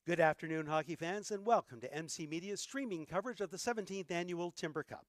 Good afternoon, hockey fans, and welcome to MC Media's streaming coverage of the 17th annual Timber Cup.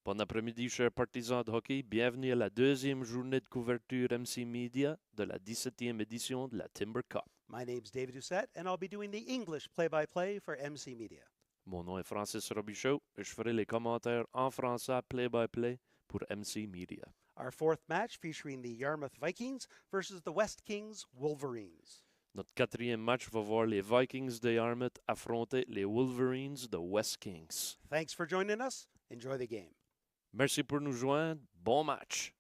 Bon après-midi, chers partisans de hockey. Bienvenue à la deuxième journée de couverture MC Media de la 17e édition de la Timber Cup. My name's David Doucette, and I'll be doing the English play-by-play for MC Media. Mon nom est Francis Robichaud et je ferai les commentaires en français play-by-play pour MC Media. Our fourth match featuring the Yarmouth Vikings versus the West Kings Wolverines. Notre quatrième match va voir les Vikings de Yarmouth affronter les Wolverines de West Kings. Thanks for joining us. Enjoy the game. Merci pour nous joindre. Bon match.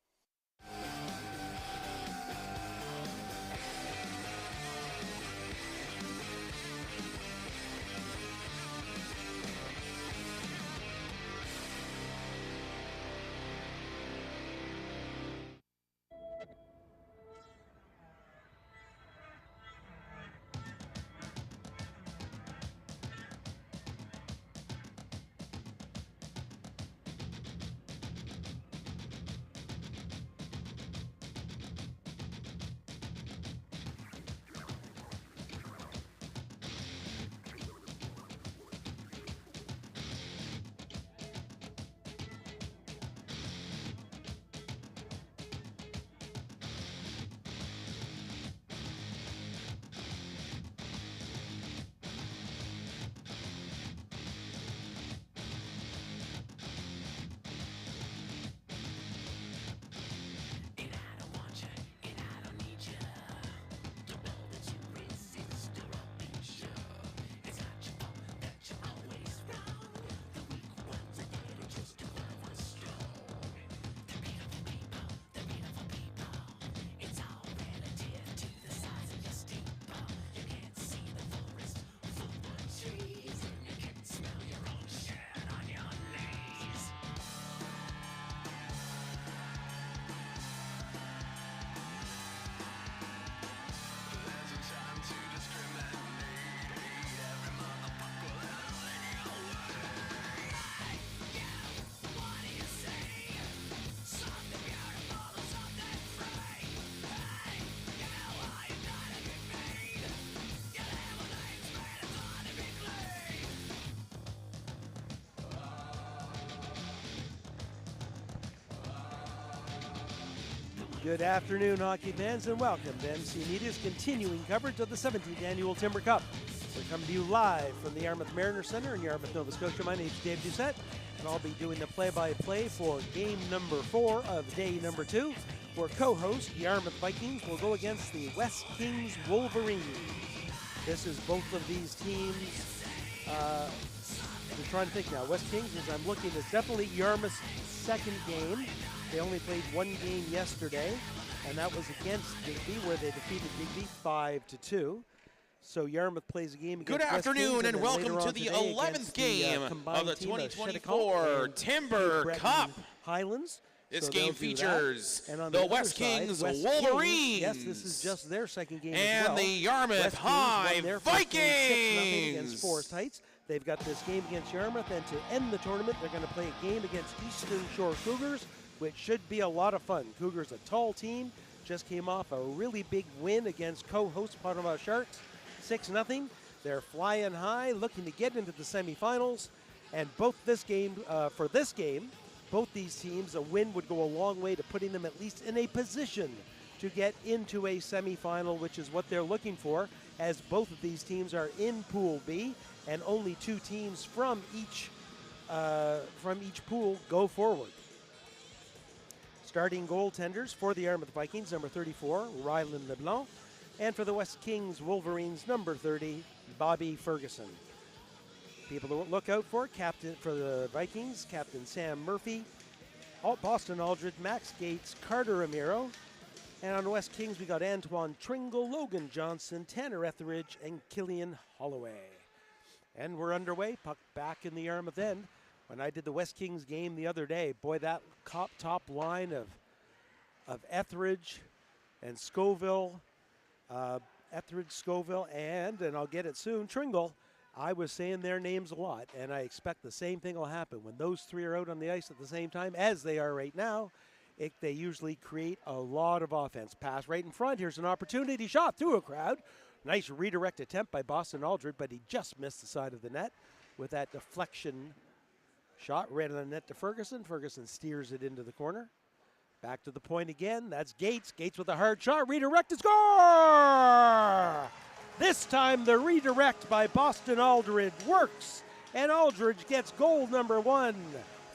Good afternoon, hockey fans, and welcome to MC Media's continuing coverage of the 17th annual Timber Cup. We're coming to you live from the Yarmouth Mariner Center in Yarmouth, Nova Scotia. My name's Dave Doucette, and I'll be doing the play-by-play for game number 4 of day number 2, where co-host Yarmouth Vikings will go against the West Kings Wolverines. This is both of these teams. I'm trying to think now. West Kings, as I'm looking, is definitely Yarmouth's second game. They only played one game yesterday, and that was against Digby, where they defeated Digby 5-2. So Yarmouth plays a game against Good West afternoon, Kings, and welcome to the 11th game of the 2024 Timber Cup. Highlands. This So game they'll do features that. And on the other West side, Kings West Wolverines. Yes, this is just their second game as And well. the Yarmouth West Kings High won their first game 6-0 against Vikings. Forest Heights. They've got this game against Yarmouth, and to end the tournament, they're going to play a game against Eastern Shore Cougars, which should be a lot of fun. Cougars, a tall team, just came off a really big win against co-host Panama Sharks, 6-0. They're flying high, looking to get into the semifinals, and both this game, both these teams, a win would go a long way to putting them at least in a position to get into a semifinal, which is what they're looking for, as both of these teams are in Pool B, and only 2 teams from each pool go forward. Starting goaltenders for the Yarmouth Vikings, number 34, Rylan LeBlanc, and for the West Kings Wolverines, number 30, Bobby Ferguson. People to look out for: captain for the Vikings, Captain Sam Murphy, Boston Aldred, Max Gates, Carter Ramiro. And on the West Kings, we got Antoine Tringle, Logan Johnson, Tanner Etheridge, and Killian Holloway. And we're underway, puck back in the Yarmouth end. When I did the West Kings game the other day, boy, that top line of Etheridge and Scoville, and I'll get it soon, Tringle. I was saying their names a lot, and I expect the same thing will happen. When those three are out on the ice at the same time, as they are right now, they usually create a lot of offense. Pass right in front. Here's an opportunity shot through a crowd. Nice redirect attempt by Boston Aldred, but he just missed the side of the net with that deflection shot right on the net to Ferguson. Ferguson steers it into the corner. Back to the point again. That's Gates. Gates with a hard shot. Redirect to score! This time the redirect by Boston Aldred works, and Aldridge gets goal number 1,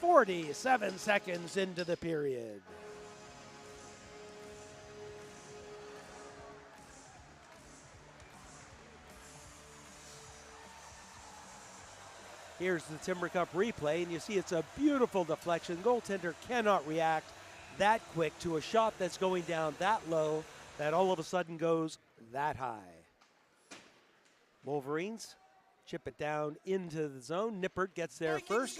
47 seconds into the period. Here's the Timber Cup replay, and you see it's a beautiful deflection. Goaltender cannot react that quick to a shot that's going down that low, that all of a sudden goes that high. Wolverines chip it down into the zone. Nippert gets there first.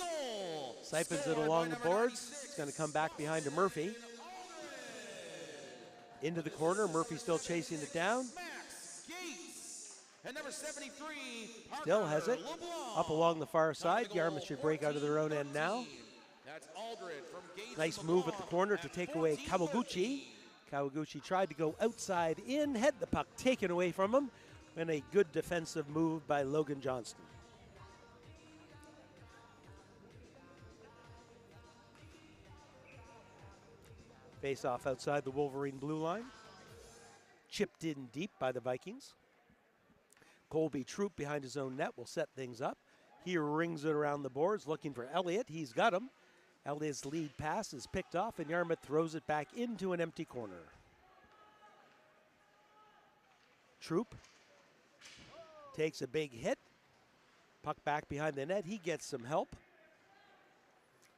Sipens it along the boards. It's going to come back behind to Murphy. Into the corner. Murphy still chasing it down. And number 73, still has it. Up along the far side. Yarmouth should break out of their own end now. Nice move at the corner to take away Kawaguchi. Kawaguchi tried to go outside in, had the puck taken away from him, and a good defensive move by Logan Johnston. Face off outside the Wolverine blue line. Chipped in deep by the Vikings. Colby Troop behind his own net will set things up. He rings it around the boards looking for Elliott. He's got him. Elliott's lead pass is picked off, and Yarmouth throws it back into an empty corner. Troop takes a big hit. Puck back behind the net. He gets some help.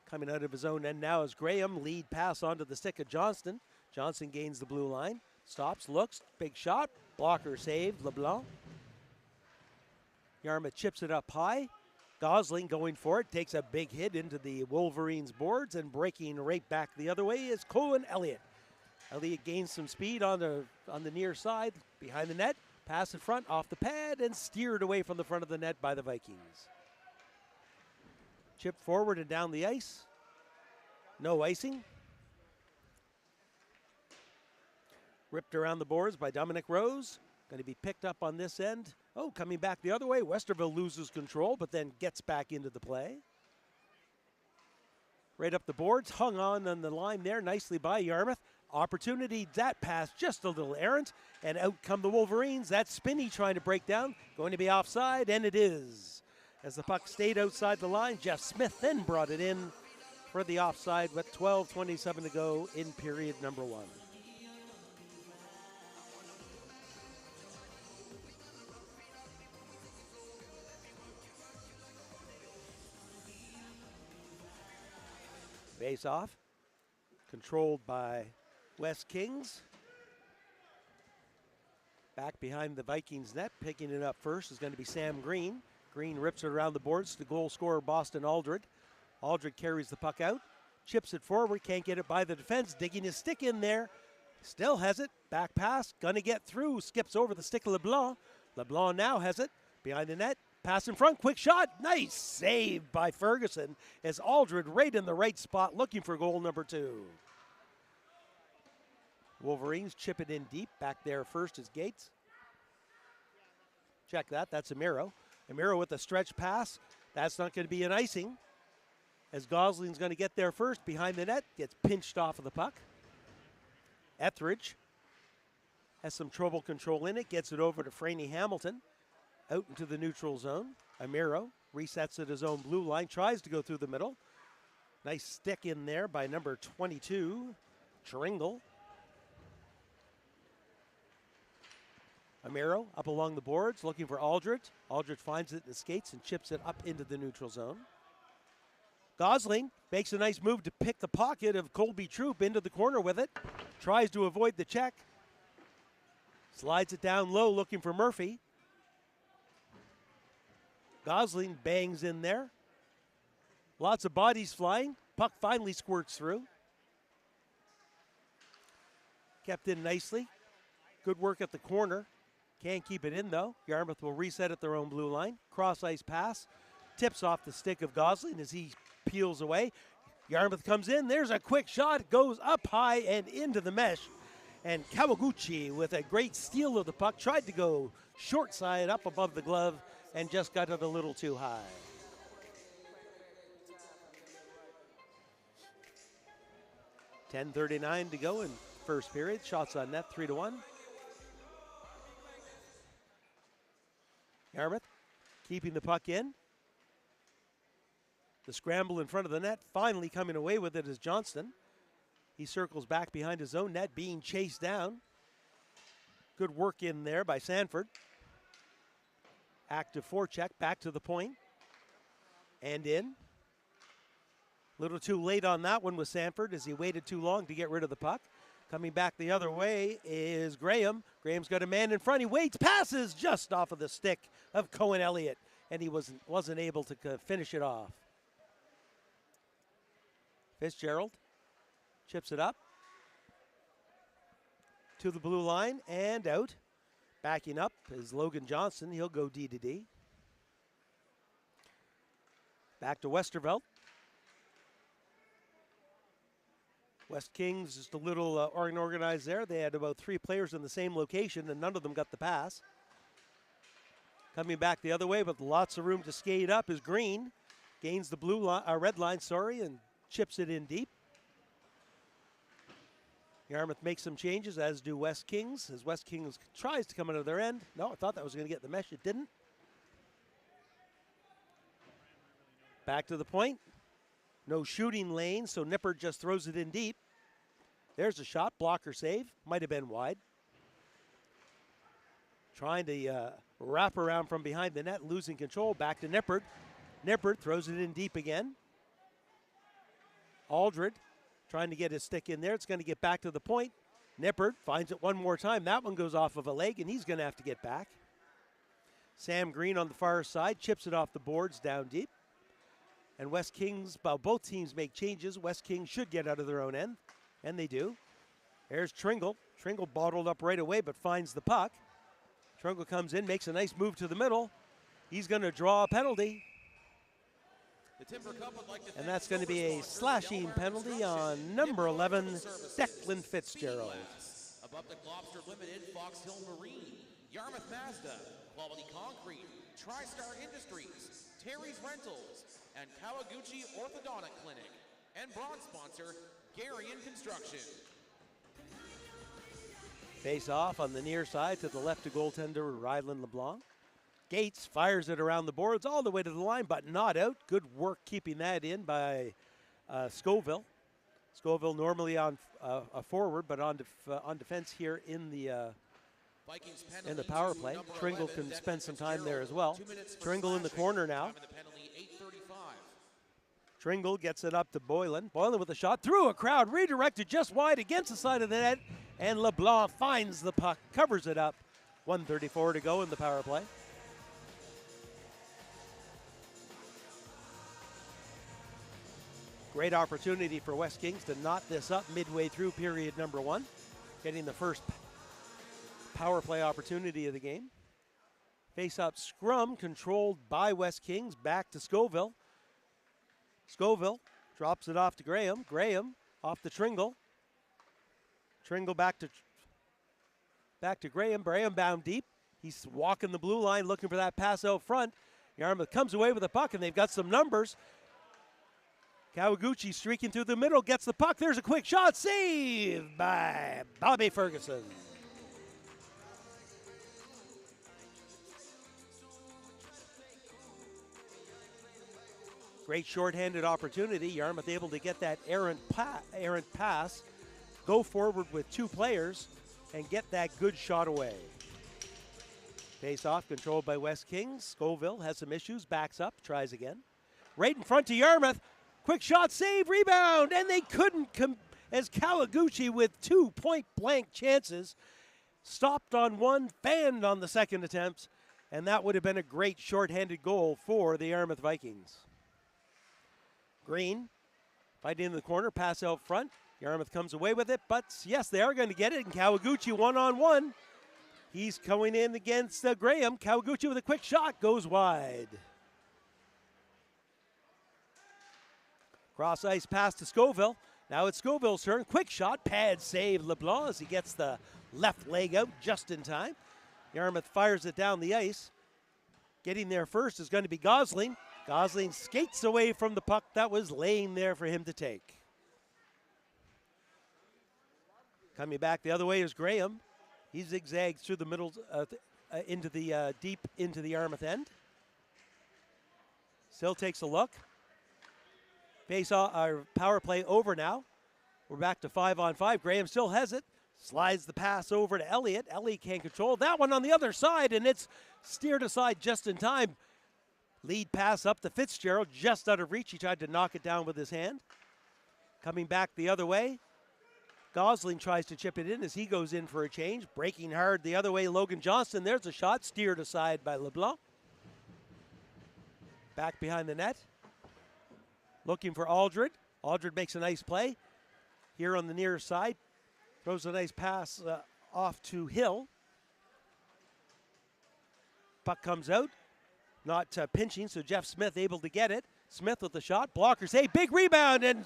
Coming out of his own end now is Graham. Lead pass onto the stick of Johnston. Johnston gains the blue line. Stops, looks, big shot. Blocker saved, LeBlanc. Yarmouth chips it up high. Gosling going for it, takes a big hit into the Wolverines boards, and breaking right back the other way is Cohen Elliott. Elliott gains some speed on the near side, behind the net, pass in front, off the pad, and steered away from the front of the net by the Vikings. Chip forward and down the ice. No icing. Ripped around the boards by Dominic Rose. Going to be picked up on this end. Oh, coming back the other way. Westerville loses control, but then gets back into the play. Right up the boards, hung on the line there nicely by Yarmouth. Opportunity, that pass just a little errant, and out come the Wolverines. That's Spinney trying to break down, going to be offside, and it is. As the puck stayed outside the line, Jeff Smith then brought it in for the offside with 12:27 to go in period number 1. Face off, controlled by West Kings. Back behind the Vikings net, picking it up first is going to be Sam Green. Green rips it around the boards to the goal scorer Boston Aldred. Aldred carries the puck out, chips it forward, can't get it by the defense, digging his stick in there. Still has it, back pass, gonna get through, skips over the stick of LeBlanc. LeBlanc now has it, behind the net. Pass in front, quick shot, nice save by Ferguson as Aldred right in the right spot looking for goal number 2. Wolverines chip it in deep, back there first is Gates. Check that, that's Amiro. Amiro with a stretch pass, that's not going to be an icing as Gosling's going to get there first, behind the net, gets pinched off of the puck. Etheridge has some trouble controlling it, gets it over to Franny Hamilton. Out into the neutral zone. Amiro resets at his own blue line, tries to go through the middle. Nice stick in there by number 22, Tringle. Amiro up along the boards, looking for Aldred. Aldred finds it in the skates and chips it up into the neutral zone. Gosling makes a nice move to pick the pocket of Colby Troop into the corner with it. Tries to avoid the check. Slides it down low, looking for Murphy. Gosling bangs in there. Lots of bodies flying. Puck finally squirts through. Kept in nicely. Good work at the corner. Can't keep it in though. Yarmouth will reset at their own blue line. Cross ice pass. Tips off the stick of Gosling as he peels away. Yarmouth comes in. There's a quick shot. Goes up high and into the mesh. And Kawaguchi with a great steal of the puck, tried to go short side up above the glove and just got it a little too high. .10:39 to go in first period. Shots on net, 3-1. Yarmouth keeping the puck in. The scramble in front of the net, finally coming away with it is Johnston. He circles back behind his own net, being chased down. Good work in there by Sanford. Active forecheck, back to the point. And in. A little too late on that one with Sanford as he waited too long to get rid of the puck. Coming back the other way is Graham. Graham's got a man in front. He waits, passes just off of the stick of Cohen Elliott, and he wasn't able to finish it off. Fitzgerald chips it up to the blue line and out. Backing up is Logan Johnson. He'll go D to D. Back to Westervelt. West Kings just a little unorganized there. They had about 3 players in the same location, and none of them got the pass. Coming back the other way with lots of room to skate up is Green. Gains the red line, and chips it in deep. Yarmouth makes some changes, as do West Kings, as West Kings tries to come out of their end. No, I thought that was going to get the mesh. It didn't. Back to the point. No shooting lane, so Nippert just throws it in deep. There's a shot, blocker save. Might have been wide. Trying to wrap around from behind the net, losing control. Back to Nippert. Nippert throws it in deep again. Aldred trying to get his stick in there. It's going to get back to the point. Nippert finds it one more time. That one goes off of a leg, and he's going to have to get back. Sam Green on the far side chips it off the boards down deep. And West Kings, both teams make changes. West Kings should get out of their own end, and they do. There's Tringle. Tringle bottled up right away, but finds the puck. Tringle comes in, makes a nice move to the middle. He's going to draw a penalty. And that's going to be a slashing penalty on number 11, Declan Fitzgerald. Above the Lobster Limited, Fox Hill Marine, Yarmouth Mazda, Quality Concrete, TriStar Industries, Terry's Rentals, and Kawaguchi Orthodontic Clinic, and bronze sponsor, Garian Construction. Face off on the near side to the left to goaltender Ryland LeBlanc. Gates fires it around the boards all the way to the line, but not out. Good work keeping that in by Scoville. Scoville normally on a forward, but on defense here in the power play. Tringle can spend some time there as well. Tringle in the corner now. Tringle gets it up to Boylan. Boylan with a shot through a crowd, redirected just wide against the side of the net, and LeBlanc finds the puck, covers it up. 1:34 to go in the power play. Great opportunity for West Kings to knot this up midway through period number 1, getting the first power play opportunity of the game. Face-up scrum controlled by West Kings, back to Scoville. Scoville drops it off to Graham. Graham off to Tringle. Tringle back to Graham. Graham bound deep. He's walking the blue line looking for that pass out front. Yarmouth comes away with the puck, and they've got some numbers. Kawaguchi streaking through the middle, gets the puck. There's a quick shot, saved by Bobby Ferguson. Great shorthanded opportunity. Yarmouth able to get that errant pass, go forward with 2 players, and get that good shot away. Face off controlled by West Kings. Scoville has some issues, backs up, tries again. Right in front to Yarmouth. Quick shot, save, rebound, and they couldn't as Kawaguchi with 2 point-blank chances. Stopped on one, fanned on the second attempt, and that would have been a great shorthanded goal for the Yarmouth Vikings. Green fighting in the corner, pass out front. Yarmouth comes away with it, but yes, they are going to get it, and Kawaguchi one-on-one. He's going in against Graham. Kawaguchi with a quick shot, goes wide. Cross ice pass to Scoville. Now it's Scoville's turn. Quick shot, pad save LeBlanc as he gets the left leg out just in time. Yarmouth fires it down the ice. Getting there first is going to be Gosling. Gosling skates away from the puck that was laying there for him to take. Coming back the other way is Graham. He zigzags through the middle into the deep into the Yarmouth end. Still takes a look. Face our power play over now. We're back to 5-on-5. Graham still has it. Slides the pass over to Elliott. Elliott can't control that one on the other side, and it's steered aside just in time. Lead pass up to Fitzgerald, just out of reach. He tried to knock it down with his hand. Coming back the other way. Gosling tries to chip it in as he goes in for a change. Breaking hard the other way, Logan Johnston. There's a shot, steered aside by LeBlanc. Back behind the net. Looking for Aldred. Aldred makes a nice play. Here on the near side. Throws a nice pass off to Hill. Puck comes out. Not pinching, so Jeff Smith able to get it. Smith with the shot. Blocker save. Big rebound, and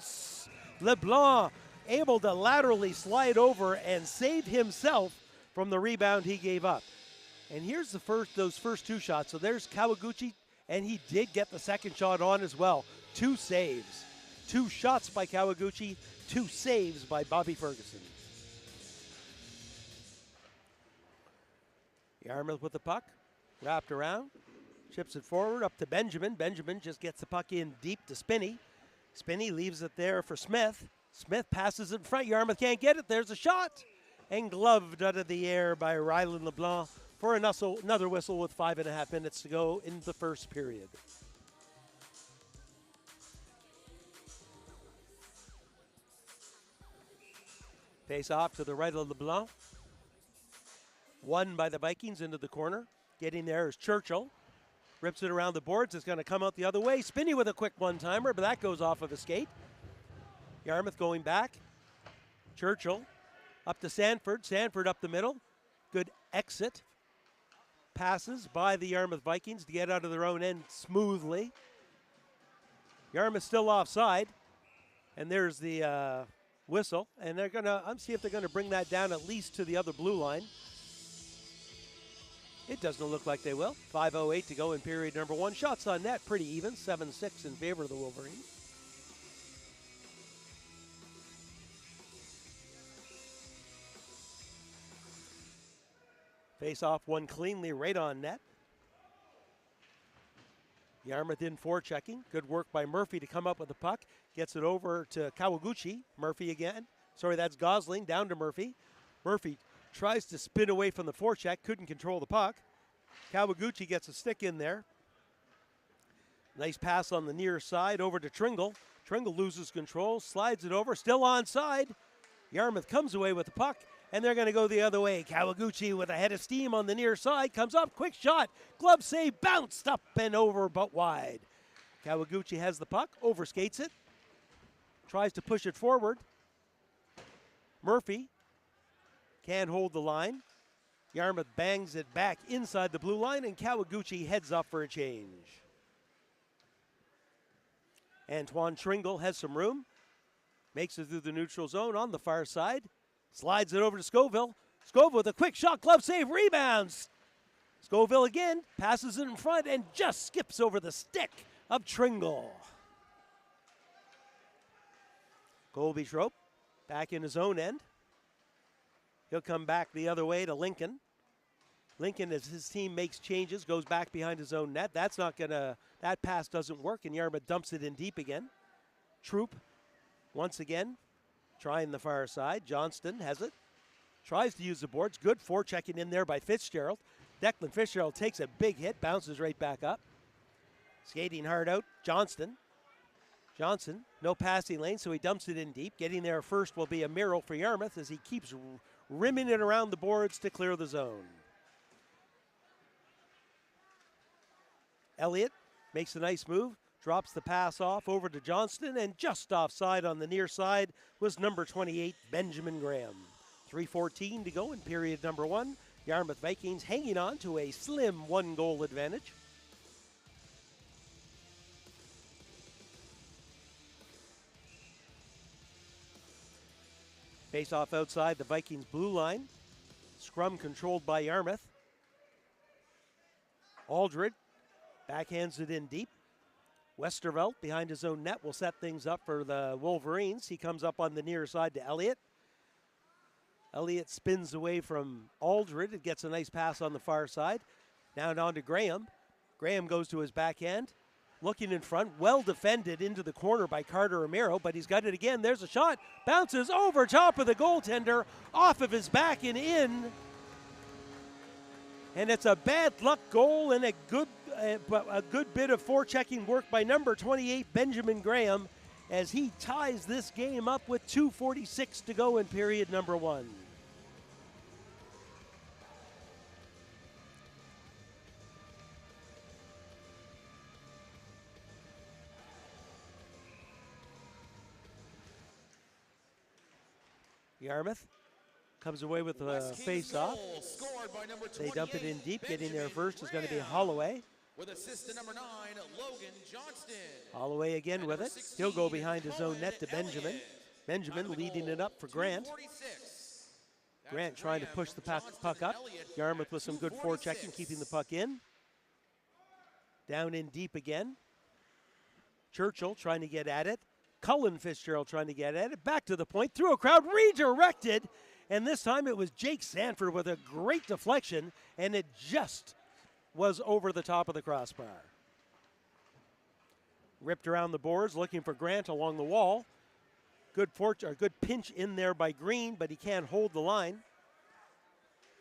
LeBlanc able to laterally slide over and save himself from the rebound he gave up. And here's those first two shots. So there's Kawaguchi, and he did get the second shot on as well. 2 saves. 2 shots by Kawaguchi, 2 saves by Bobby Ferguson. Yarmouth with the puck, wrapped around, chips it forward up to Benjamin. Benjamin just gets the puck in deep to Spinney. Spinney leaves it there for Smith. Smith passes it in front. Yarmouth can't get it. There's a shot. And gloved out of the air by Ryland LeBlanc for another whistle with 5.5 minutes to go in the first period. Face off to the right of LeBlanc. Won by the Vikings into the corner. Getting there is Churchill. Rips it around the boards. It's going to come out the other way. Spinney with a quick one-timer, but that goes off of a skate. Yarmouth going back. Churchill up to Sanford. Sanford up the middle. Good exit. Passes by the Yarmouth Vikings to get out of their own end smoothly. Yarmouth still offside. And there's the whistle. And they're going to, see if they're going to bring that down at least to the other blue line. It doesn't look like they will. 5:08 to go in period number 1. Shots on net, pretty even. 7-6 in favor of the Wolverines. Face off one cleanly right on net. Yarmouth in forechecking. Good work by Murphy to come up with the puck. Gets it over to Kawaguchi. Murphy again. Sorry, that's Gosling. Down to Murphy. Murphy tries to spin away from the forecheck. Couldn't control the puck. Kawaguchi gets a stick in there. Nice pass on the near side over to Tringle. Tringle loses control. Slides it over. Still onside. Yarmouth comes away with the puck. And they're going to go the other way. Kawaguchi with a head of steam on the near side. Comes up. Quick shot. Glove save. Bounced up and over but wide. Kawaguchi has the puck. Overskates it. Tries to push it forward. Murphy can't hold the line. Yarmouth bangs it back inside the blue line, and Kawaguchi heads up for a change. Antoine Tringle has some room. Makes it through the neutral zone on the far side. Slides it over to Scoville. Scoville with a quick shot, glove save, rebounds. Scoville again, passes it in front, and just skips over the stick of Tringle. Colby Trope back in his own end. He'll come back the other way to Lincoln. Lincoln, as his team makes changes, goes back behind his own net. That pass doesn't work, and Yarmouth dumps it in deep again. Troop, once again, trying the far side. Johnston has it. Tries to use the boards. Good forechecking in there by Fitzgerald. Declan Fitzgerald takes a big hit, bounces right back up. Skating hard out, Johnston. Johnson, no passing lane, so he dumps it in deep. Getting there first will be a Miro for Yarmouth as he keeps rimming it around the boards to clear the zone. Elliott makes a nice move, drops the pass off over to Johnston, and just offside on the near side was number 28, Benjamin Graham. 3:14 to go in period number 1. Yarmouth Vikings hanging on to a slim 1-goal advantage. Face off outside the Vikings blue line. Scrum controlled by Yarmouth. Aldred backhands it in deep. Westervelt behind his own net will set things up for the Wolverines. He comes up on the near side to Elliott. Elliott spins away from Aldred. It gets a nice pass on the far side. Down on to Graham. Graham goes to his backhand. Looking in front, well defended into the corner by Carter Romero, but he's got it again. There's a shot. Bounces over top of the goaltender, off of his back and in. And it's a bad luck goal and a good bit of forechecking work by number 28, Benjamin Graham, as he ties this game up with 2:46 to go in period number 1. Yarmouth comes away with a face-off. They dump it in deep. Getting there first is going to be Holloway. With assistant number 9, Logan Johnston. Holloway again with it. He'll go behind his own net to Benjamin. Benjamin leading it up for Grant. Grant trying to push the puck up. Yarmouth with some good forechecking, keeping the puck in. Down in deep again. Churchill trying to get at it. Cullen Fitzgerald trying to get at it. Back to the point, through a crowd, redirected. And this time it was Jake Sanford with a great deflection, and it just was over the top of the crossbar. Ripped around the boards, looking for Grant along the wall. Good pinch in there by Green, but he can't hold the line.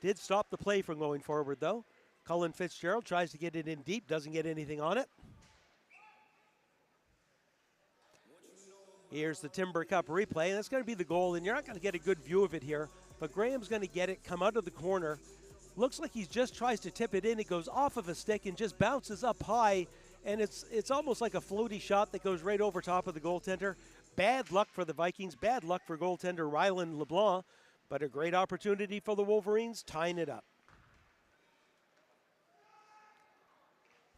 Did stop the play from going forward, though. Cullen Fitzgerald tries to get it in deep, doesn't get anything on it. Here's the Timber Cup replay, and that's going to be the goal, and you're not going to get a good view of it here, but Graham's going to get it, come out of the corner. Looks like he just tries to tip it in. It goes off of a stick and just bounces up high, and it's almost like a floaty shot that goes right over top of the goaltender. Bad luck for the Vikings, bad luck for goaltender Ryland LeBlanc, but a great opportunity for the Wolverines, tying it up.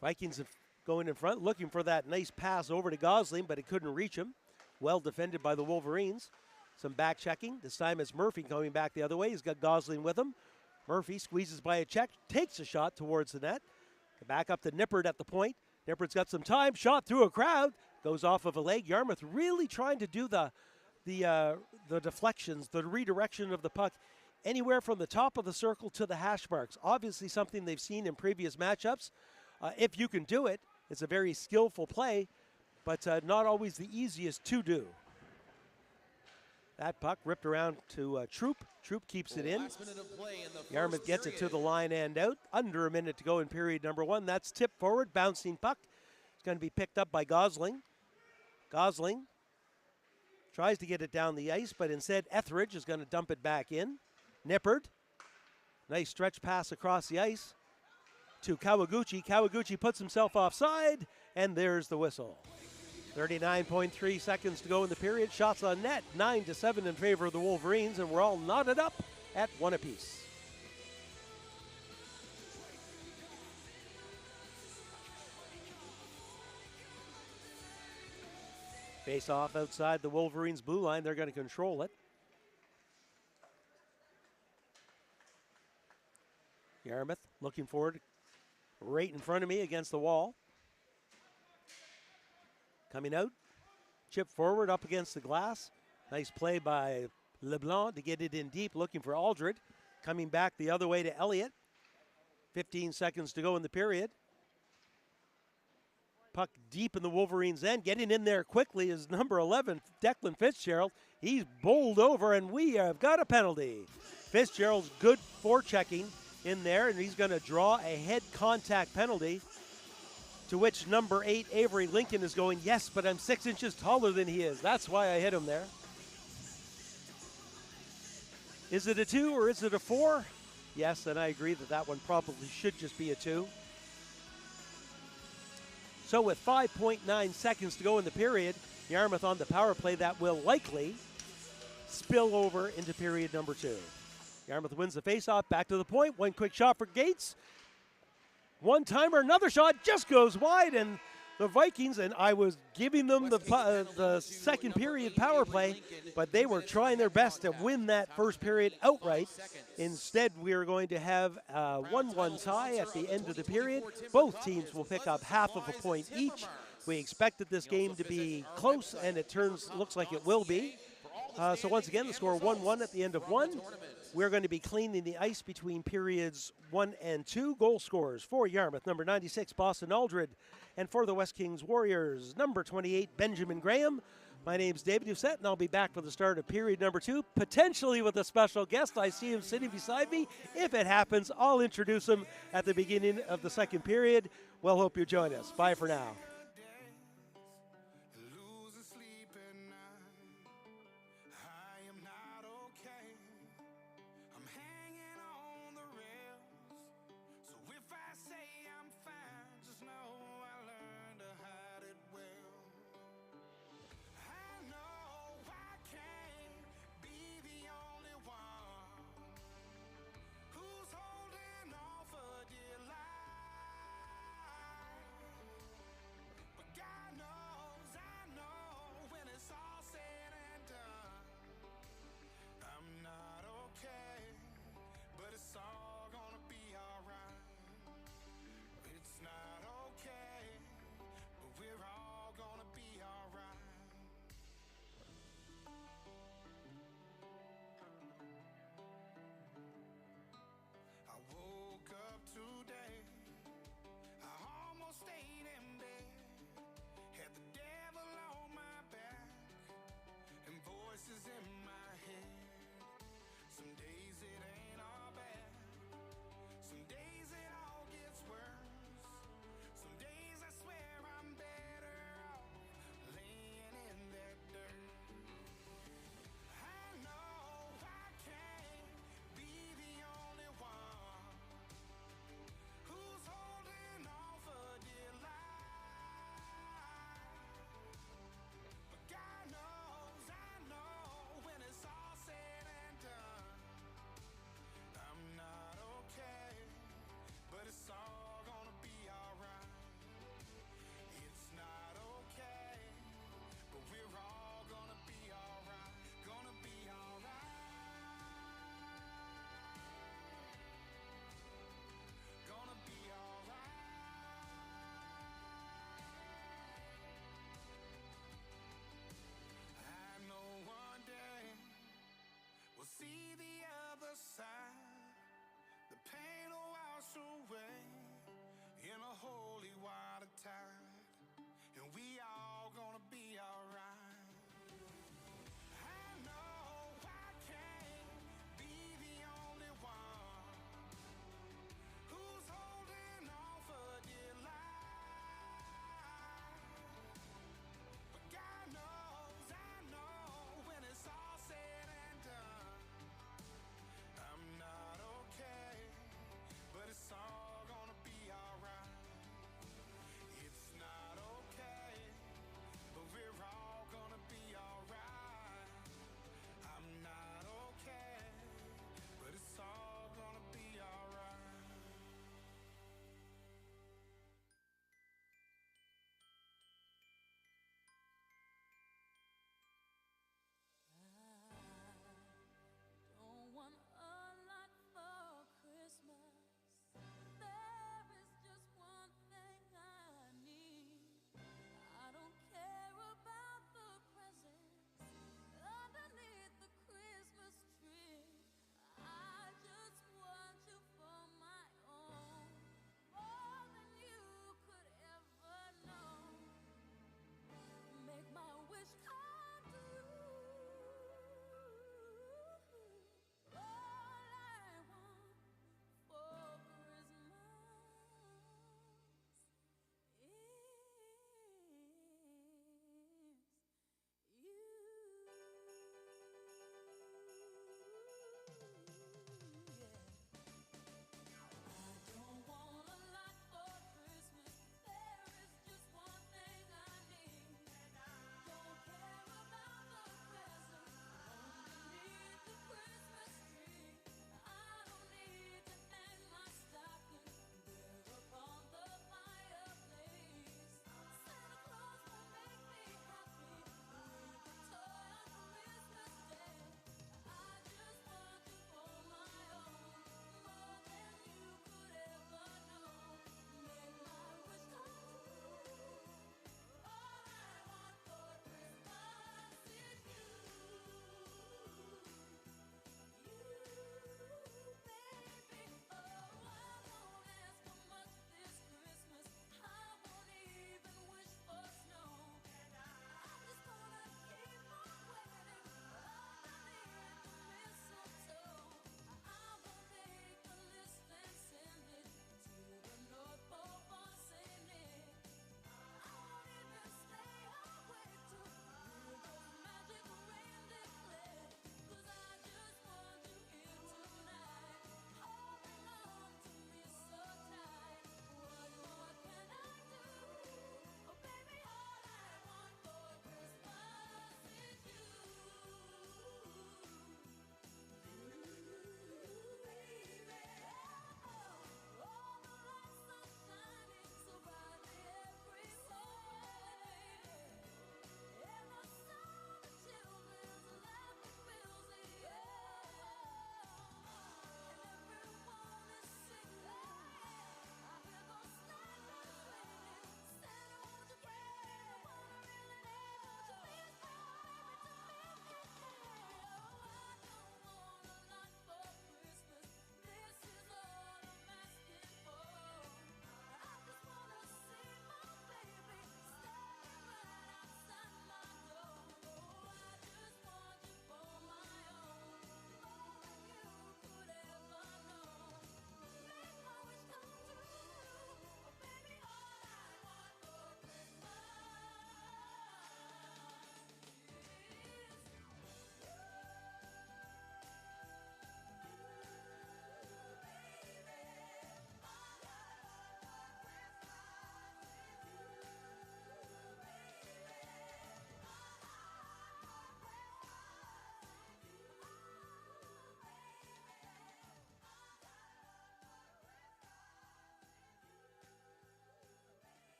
Vikings going in front, looking for that nice pass over to Gosling, but it couldn't reach him. Well defended by the Wolverines. Some back checking. This time it's Murphy coming back the other way. He's got Gosling with him. Murphy squeezes by a check, takes a shot towards the net. Back up to Nippert at the point. Nippert's got some time. Shot through a crowd. Goes off of a leg. Yarmouth really trying to do the deflections, the redirection of the puck, anywhere from the top of the circle to the hash marks. Obviously something they've seen in previous matchups. If you can do it, it's a very skillful play, but not always the easiest to do. That puck ripped around to Troop. Troop keeps it in. Yarmouth gets it to the line and out. Under a minute to go in period number 1. That's tipped forward, bouncing puck. It's going to be picked up by Gosling. Gosling tries to get it down the ice, but instead Etheridge is going to dump it back in. Nippert, nice stretch pass across the ice to Kawaguchi. Kawaguchi puts himself offside, and there's the whistle. 39.3 seconds to go in the period. Shots on net, 9-7 in favor of the Wolverines, and we're all knotted up at 1 apiece. Face off outside the Wolverines' blue line. They're going to control it. Yarmouth looking forward, right in front of me against the wall. Coming out, chip forward up against the glass. Nice play by LeBlanc to get it in deep, looking for Aldred. Coming back the other way to Elliott. 15 seconds to go in the period. Puck deep in the Wolverines' end. Getting in there quickly is number 11, Declan Fitzgerald. He's bowled over, and we have got a penalty. Fitzgerald's good forechecking in there, and he's going to draw a head contact penalty, to which number 8, Avery Lincoln, is going, yes, but I'm 6 inches taller than he is. That's why I hit him there. Is it a 2 or is it a 4? Yes, and I agree that that one probably should just be a 2. So with 5.9 seconds to go in the period, Yarmouth on the power play, that will likely spill over into period number 2. Yarmouth wins the faceoff, back to the point. One quick shot for Gates. One timer, another shot just goes wide, and the Vikings, and I was giving them the second period power play, but they were trying their best to win that first period outright. Instead, we are going to have a 1-1 tie at the end of the period. Both teams will pick up half of a point each. We expected this game to be close, and it looks like it will be. So once again, the score 1-1 at the end of one. We're going to be cleaning the ice between periods 1 and 2. Goal scorers for Yarmouth, number 96, Boston Aldred. And for the West Kings Warriors, number 28, Benjamin Graham. My name's David Doucette, and I'll be back for the start of period number 2, potentially with a special guest. I see him sitting beside me. If it happens, I'll introduce him at the beginning of the second period. Well, hope you join us. Bye for now.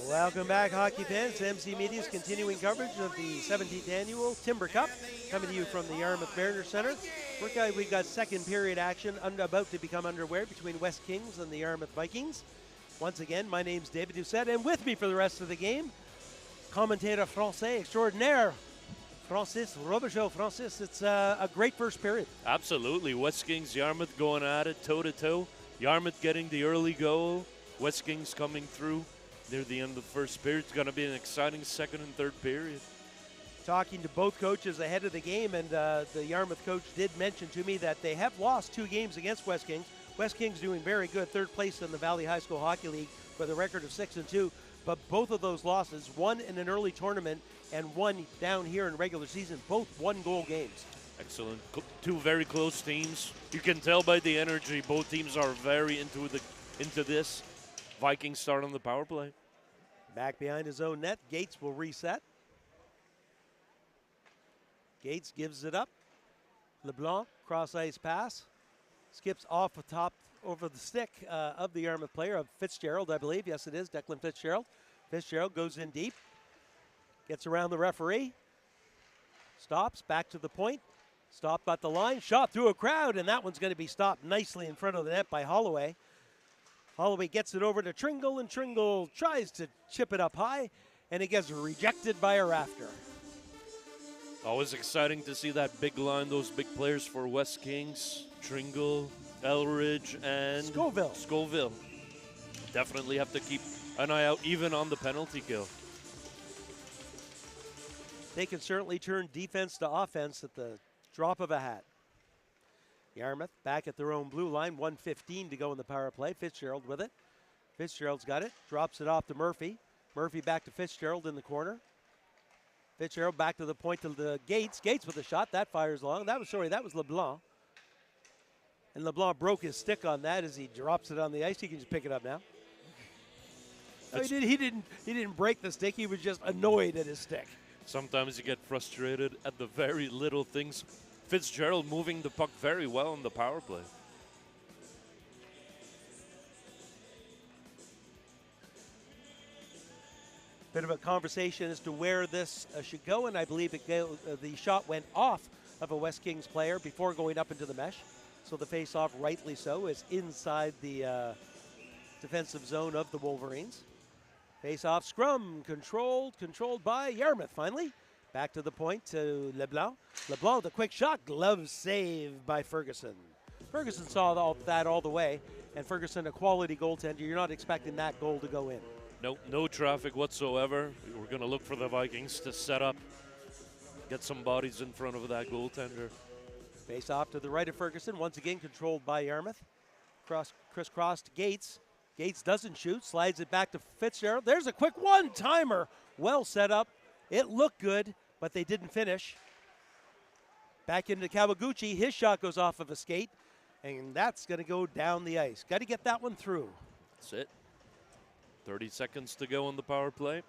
Welcome back, hockey fans. MC Media's continuing coverage of the 17th annual Timber Cup, coming to you from the Yarmouth Mariners Center. We've got second period action about to become underway between West Kings and the Yarmouth Vikings. Once again, my name's David Doucette, and with me for the rest of the game, commentator français extraordinaire, Francis Robichaud. Francis, it's a great first period. Absolutely. West Kings, Yarmouth going at it toe-to-toe. Yarmouth getting the early goal. West Kings coming through near the end of the first period. It's going to be an exciting second and third period. Talking to both coaches ahead of the game, and the Yarmouth coach did mention to me that they have lost 2 games against West Kings. West Kings doing very good, third place in the Valley High School Hockey League with a record of 6-2. But both of those losses, one in an early tournament and one down here in regular season, both 1-goal games. Excellent. 2 very close teams. You can tell by the energy both teams are very into this. Vikings start on the power play. Back behind his own net, Gates will reset. Gates gives it up. LeBlanc, cross-ice pass. Skips off the top over the stick of the Yarmouth player, of Fitzgerald, I believe. Yes, it is, Declan Fitzgerald. Fitzgerald goes in deep. Gets around the referee. Stops, back to the point. Stopped at the line, shot through a crowd, and that one's going to be stopped nicely in front of the net by Holloway. Holloway gets it over to Tringle, and Tringle tries to chip it up high, and it gets rejected by a rafter. Always exciting to see that big line, those big players for West Kings. Tringle, Elridge, and Scoville. Definitely have to keep an eye out even on the penalty kill. They can certainly turn defense to offense at the drop of a hat. Yarmouth back at their own blue line, 1:15 to go in the power play. Fitzgerald with it. Fitzgerald's got it, drops it off to Murphy. Murphy back to Fitzgerald in the corner. Fitzgerald back to the point to the Gates. Gates with a shot, that fires long. That was LeBlanc. And LeBlanc broke his stick on that as he drops it on the ice. He can just pick it up now. No, he didn't break the stick. He was just annoyed at his stick. Sometimes you get frustrated at the very little things. Fitzgerald moving the puck very well on the power play. Bit of a conversation as to where this should go, and I believe the shot went off of a West Kings player before going up into the mesh. So the face-off, rightly so, is inside the defensive zone of the Wolverines. Face-off scrum, controlled by Yarmouth finally. Back to the point to LeBlanc. LeBlanc with a quick shot, glove save by Ferguson. Ferguson saw that all the way, and Ferguson, a quality goaltender. You're not expecting that goal to go in. No traffic whatsoever. We're going to look for the Vikings to set up, get some bodies in front of that goaltender. Face off to the right of Ferguson, once again controlled by Yarmouth. Crisscross to Gates. Gates doesn't shoot, slides it back to Fitzgerald. There's a quick one-timer. Well set up. It looked good, but they didn't finish. Back into Kawaguchi. His shot goes off of a skate, and that's going to go down the ice. Got to get that one through. That's it. 30 seconds to go on the power play.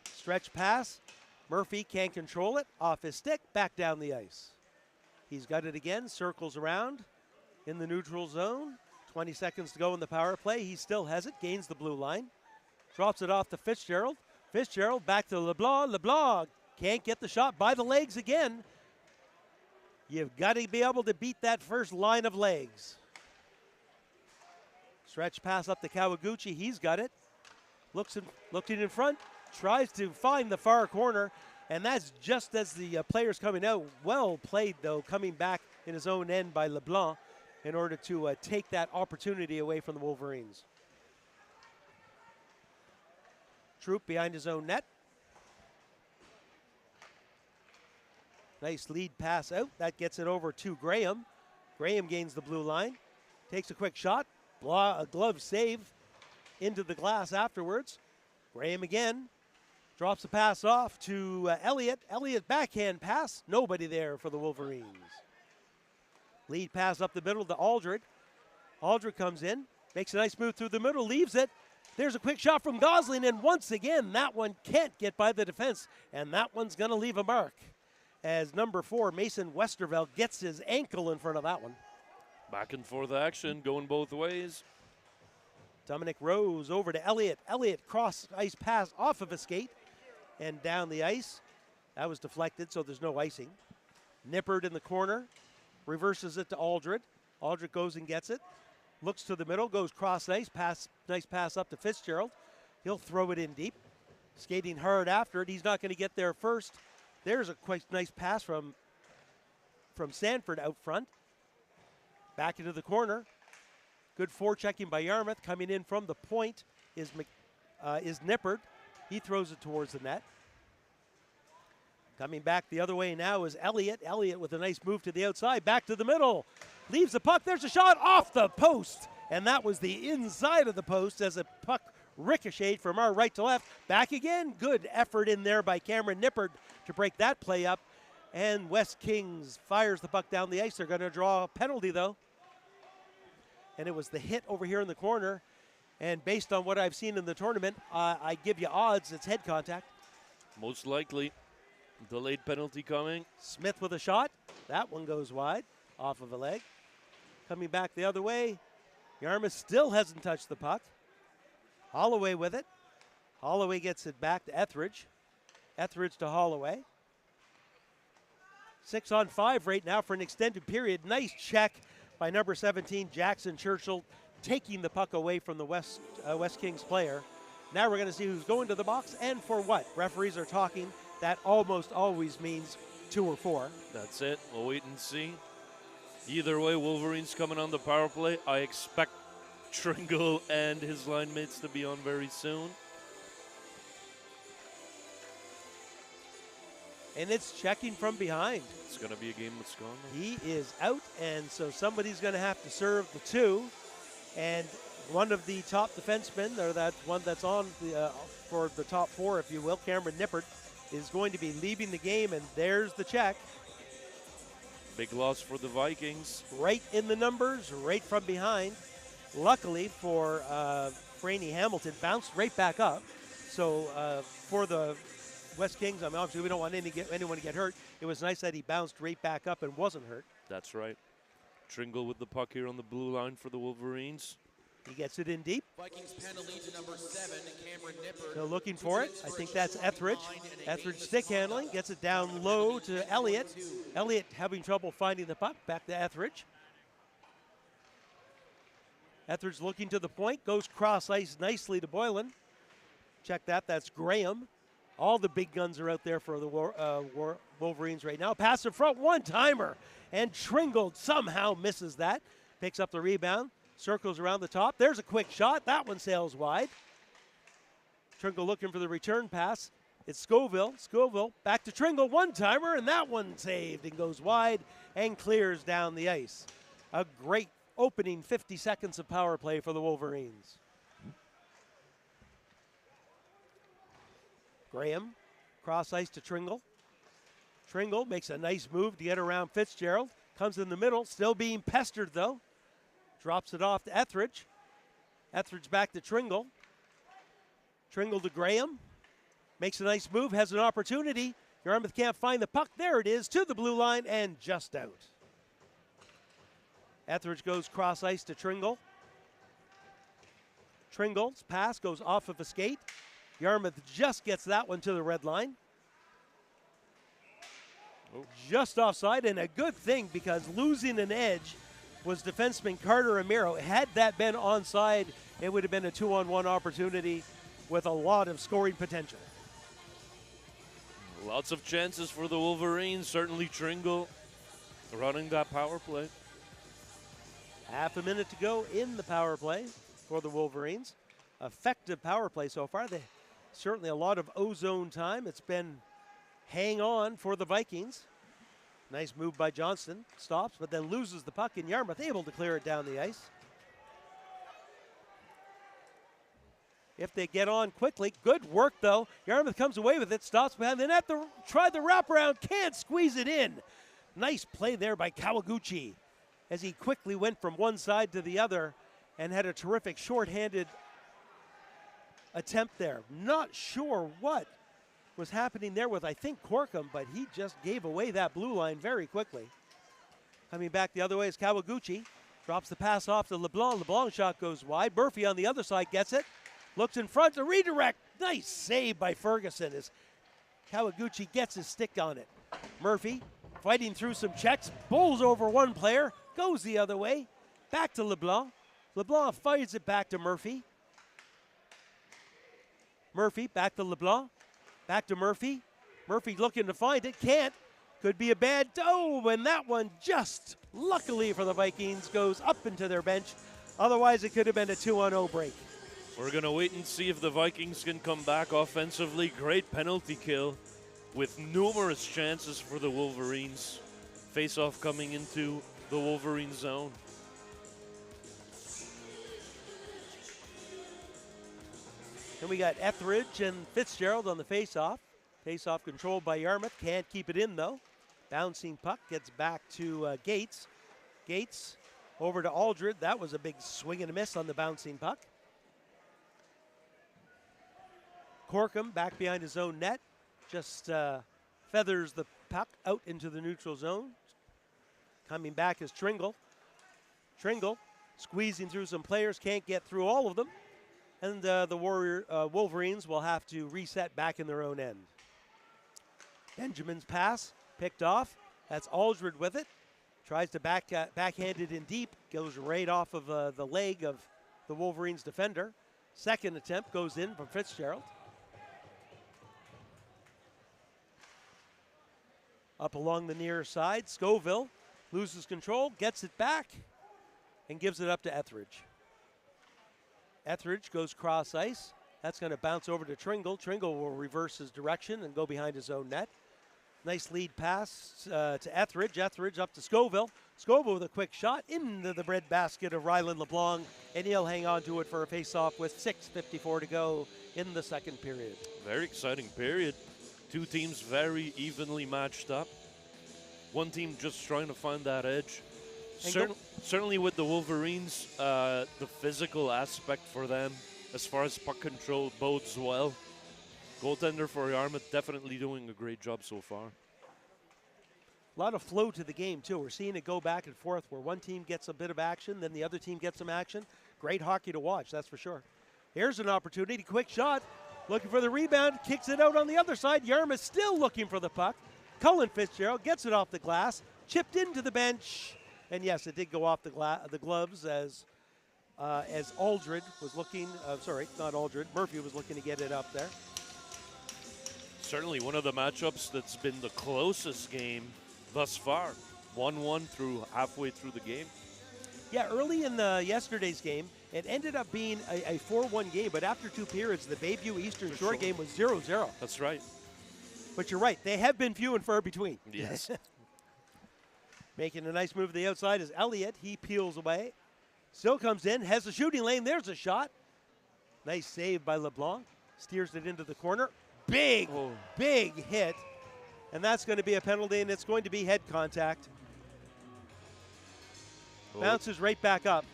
Stretch pass. Murphy can't control it. Off his stick, back down the ice. He's got it again, circles around in the neutral zone. 20 seconds to go in the power play. He still has it, gains the blue line. Drops it off to Fitzgerald. Fitzgerald back to LeBlanc. LeBlanc can't get the shot by the legs again. You've got to be able to beat that first line of legs. Stretch pass up to Kawaguchi. He's got it. Looking in front. Tries to find the far corner. And that's just as the player's coming out. Well played, though, coming back in his own end by LeBlanc in order to take that opportunity away from the Wolverines. Troop behind his own net. Nice lead pass out. That gets it over to Graham. Graham gains the blue line. Takes a quick shot. A glove save into the glass afterwards. Graham again. Drops the pass off to Elliott. Elliott backhand pass. Nobody there for the Wolverines. Lead pass up the middle to Aldred. Aldred comes in. Makes a nice move through the middle. Leaves it. There's a quick shot from Gosling, and once again, that one can't get by the defense, and that one's going to leave a mark as number 4, Mason Westerveld, gets his ankle in front of that one. Back and forth action, going both ways. Dominic Rose over to Elliott. Elliott cross ice pass off of a skate and down the ice. That was deflected, so there's no icing. Nippard in the corner, reverses it to Aldred. Aldred goes and gets it. Looks to the middle, goes cross ice, nice pass up to Fitzgerald. He'll throw it in deep. Skating hard after it. He's not going to get there first. There's a quite nice pass from Sanford out front. Back into the corner. Good forechecking by Yarmouth. Coming in from the point is Nippard. He throws it towards the net. Coming back the other way now is Elliott. Elliott with a nice move to the outside. Back to the middle. Leaves the puck. There's a shot off the post. And that was the inside of the post as a puck ricocheted from our right to left. Back again. Good effort in there by Cameron Nippard to break that play up. And West Kings fires the puck down the ice. They're going to draw a penalty, though. And it was the hit over here in the corner. And based on what I've seen in the tournament, I give you odds it's head contact. Most likely. Delayed penalty coming. Smith with a shot. That one goes wide off of a leg. Coming back the other way. Yarmouth still hasn't touched the puck. Holloway with it. Holloway gets it back to Etheridge. Etheridge to Holloway. 6-on-5 right now for an extended period. Nice check by number 17, Jackson Churchill, taking the puck away from the West Kings player. Now we're going to see who's going to the box and for what. Referees are talking. That almost always means 2 or 4. That's it. We'll wait and see. Either way, Wolverines coming on the power play. I expect Tringle and his line mates to be on very soon. And it's checking from behind. It's going to be a game with Scotland. He is out, and so somebody's going to have to serve the 2. And one of the top defensemen, or that one that's on the, for the top 4, if you will, Cameron Nippard, is going to be leaving the game, and there's the check. Big loss for the Vikings. Right in the numbers, right from behind. Luckily for Franny Hamilton, bounced right back up. So for the West Kings, I mean, obviously we don't want anyone to get hurt. It was nice that he bounced right back up and wasn't hurt. That's right. Tringle with the puck here on the blue line for the Wolverines. He gets it in deep. Vikings penalty to number 7, Cameron Nippard. So looking for it. I think that's Etheridge. Etheridge stick handling. Gets it down low to Elliott. Elliott having trouble finding the puck. Back to Etheridge. Etheridge looking to the point. Goes cross ice nicely to Boylan. Check that. That's Graham. All the big guns are out there for the Wolverines right now. Pass in front. One-timer. And Tringle somehow misses that. Picks up the rebound. Circles around the top. There's a quick shot. That one sails wide. Tringle looking for the return pass. It's Scoville. Scoville back to Tringle. One-timer, and that one saved and goes wide and clears down the ice. A great opening 50 seconds of power play for the Wolverines. Graham, cross ice to Tringle. Tringle makes a nice move to get around Fitzgerald. Comes in the middle, still being pestered though. Drops it off to Etheridge. Etheridge back to Tringle. Tringle to Graham. Makes a nice move, has an opportunity. Yarmouth can't find the puck. There it is, to the blue line and just out. Etheridge goes cross ice to Tringle. Tringle's pass goes off of a skate. Yarmouth just gets that one to the red line. Oh. Just offside, and a good thing because losing an edge was defenseman Carter Amiro. Had that been onside, it would have been a 2-on-1 opportunity with a lot of scoring potential. Lots of chances for the Wolverines. Certainly Tringle running that power play. Half a minute to go in the power play for the Wolverines. Effective power play so far. Certainly a lot of ozone time. It's been hang on for the Vikings. Nice move by Johnston. Stops, but then loses the puck, and Yarmouth able to clear it down the ice. If they get on quickly, good work though. Yarmouth comes away with it, stops behind the net, try the wraparound, can't squeeze it in. Nice play there by Kawaguchi as he quickly went from one side to the other and had a terrific shorthanded attempt there. Not sure what was happening there with, I think, Corkum, but he just gave away that blue line very quickly. Coming back the other way is Kawaguchi. Drops the pass off to LeBlanc. LeBlanc shot goes wide. Murphy on the other side gets it. Looks in front, a redirect. Nice save by Ferguson as Kawaguchi gets his stick on it. Murphy fighting through some checks, bowls over one player, goes the other way. Back to LeBlanc. LeBlanc fires it back to Murphy. Murphy back to LeBlanc. Back to Murphy. Murphy looking to find it, can't. Could be a bad toe, and that one just, luckily for the Vikings, goes up into their bench. Otherwise, it could have been a 2-on-0 break. We're going to wait and see if the Vikings can come back offensively. Great penalty kill with numerous chances for the Wolverines. Face-off coming into the Wolverine zone. And we got Etheridge and Fitzgerald on the face-off. Face-off controlled by Yarmouth. Can't keep it in, though. Bouncing puck gets back to Gates. Gates over to Aldred. That was a big swing and a miss on the bouncing puck. Corkum back behind his own net. Just feathers the puck out into the neutral zone. Coming back is Tringle. Tringle squeezing through some players. Can't get through all of them. And the Wolverines will have to reset back in their own end. Benjamin's pass picked off. That's Aldred with it. Tries to backhand it in deep. Goes right off of the leg of the Wolverines defender. Second attempt goes in from Fitzgerald. Up along the near side, Scoville loses control, gets it back, and gives it up to Etheridge. Etheridge goes cross ice. That's going to bounce over to Tringle. Tringle will reverse his direction and go behind his own net. Nice lead pass to Etheridge. Etheridge up to Scoville. Scoville with a quick shot into the breadbasket of Ryland LeBlanc, and he'll hang on to it for a face-off with 6:54 to go in the second period. Very exciting period. Two teams very evenly matched up. One team just trying to find that edge. Certainly with the Wolverines, the physical aspect for them as far as puck control bodes well. Goaltender for Yarmouth definitely doing a great job so far. A lot of flow to the game, too. We're seeing it go back and forth where one team gets a bit of action, then the other team gets some action. Great hockey to watch, that's for sure. Here's an opportunity, quick shot. Looking for the rebound, kicks it out on the other side. Yarmouth still looking for the puck. Cullen Fitzgerald gets it off the glass, chipped into the bench, and yes, it did go off the gloves as Aldred was looking. Sorry, not Aldred. Murphy was looking to get it up there. Certainly one of the matchups that's been the closest game thus far. 1-1 through halfway through the game. Yeah, early in yesterday's game, it ended up being a 4-1 game, but after two periods, the Bayview Eastern Shore game was 0-0. That's right. But you're right, they have been few and far between. Yes. Making a nice move to the outside is Elliott. He peels away. Still comes in, has a shooting lane. There's a shot. Nice save by LeBlanc. Steers it into the corner. Big hit. And that's going to be a penalty, and it's going to be head contact. Oh. Bounces right back up.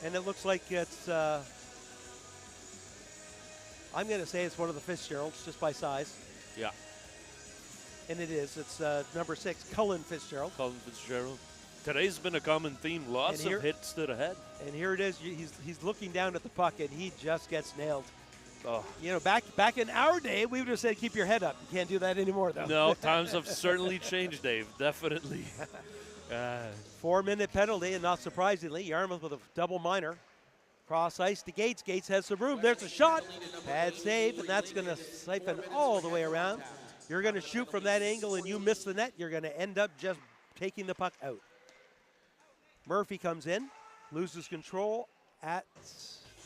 And it looks like it's, I'm going to say it's one of the Fitzgeralds, just by size. Yeah. And it is. It's number 6, Cullen Fitzgerald. Cullen Fitzgerald. Today's been a common theme. Lots of hits to the head. And here it is. He's looking down at the puck, and he just gets nailed. Oh. You know, back in our day, we would have said keep your head up. You can't do that anymore, though. No, times have certainly changed, Dave. Definitely. 4-minute penalty, and not surprisingly, Yarmouth with a double minor. Cross ice to Gates. Gates has some room. There's a shot. Bad save, and that's going to siphon all the way around. You're going to shoot from that angle, and you miss the net. You're going to end up just taking the puck out. Murphy comes in, loses control at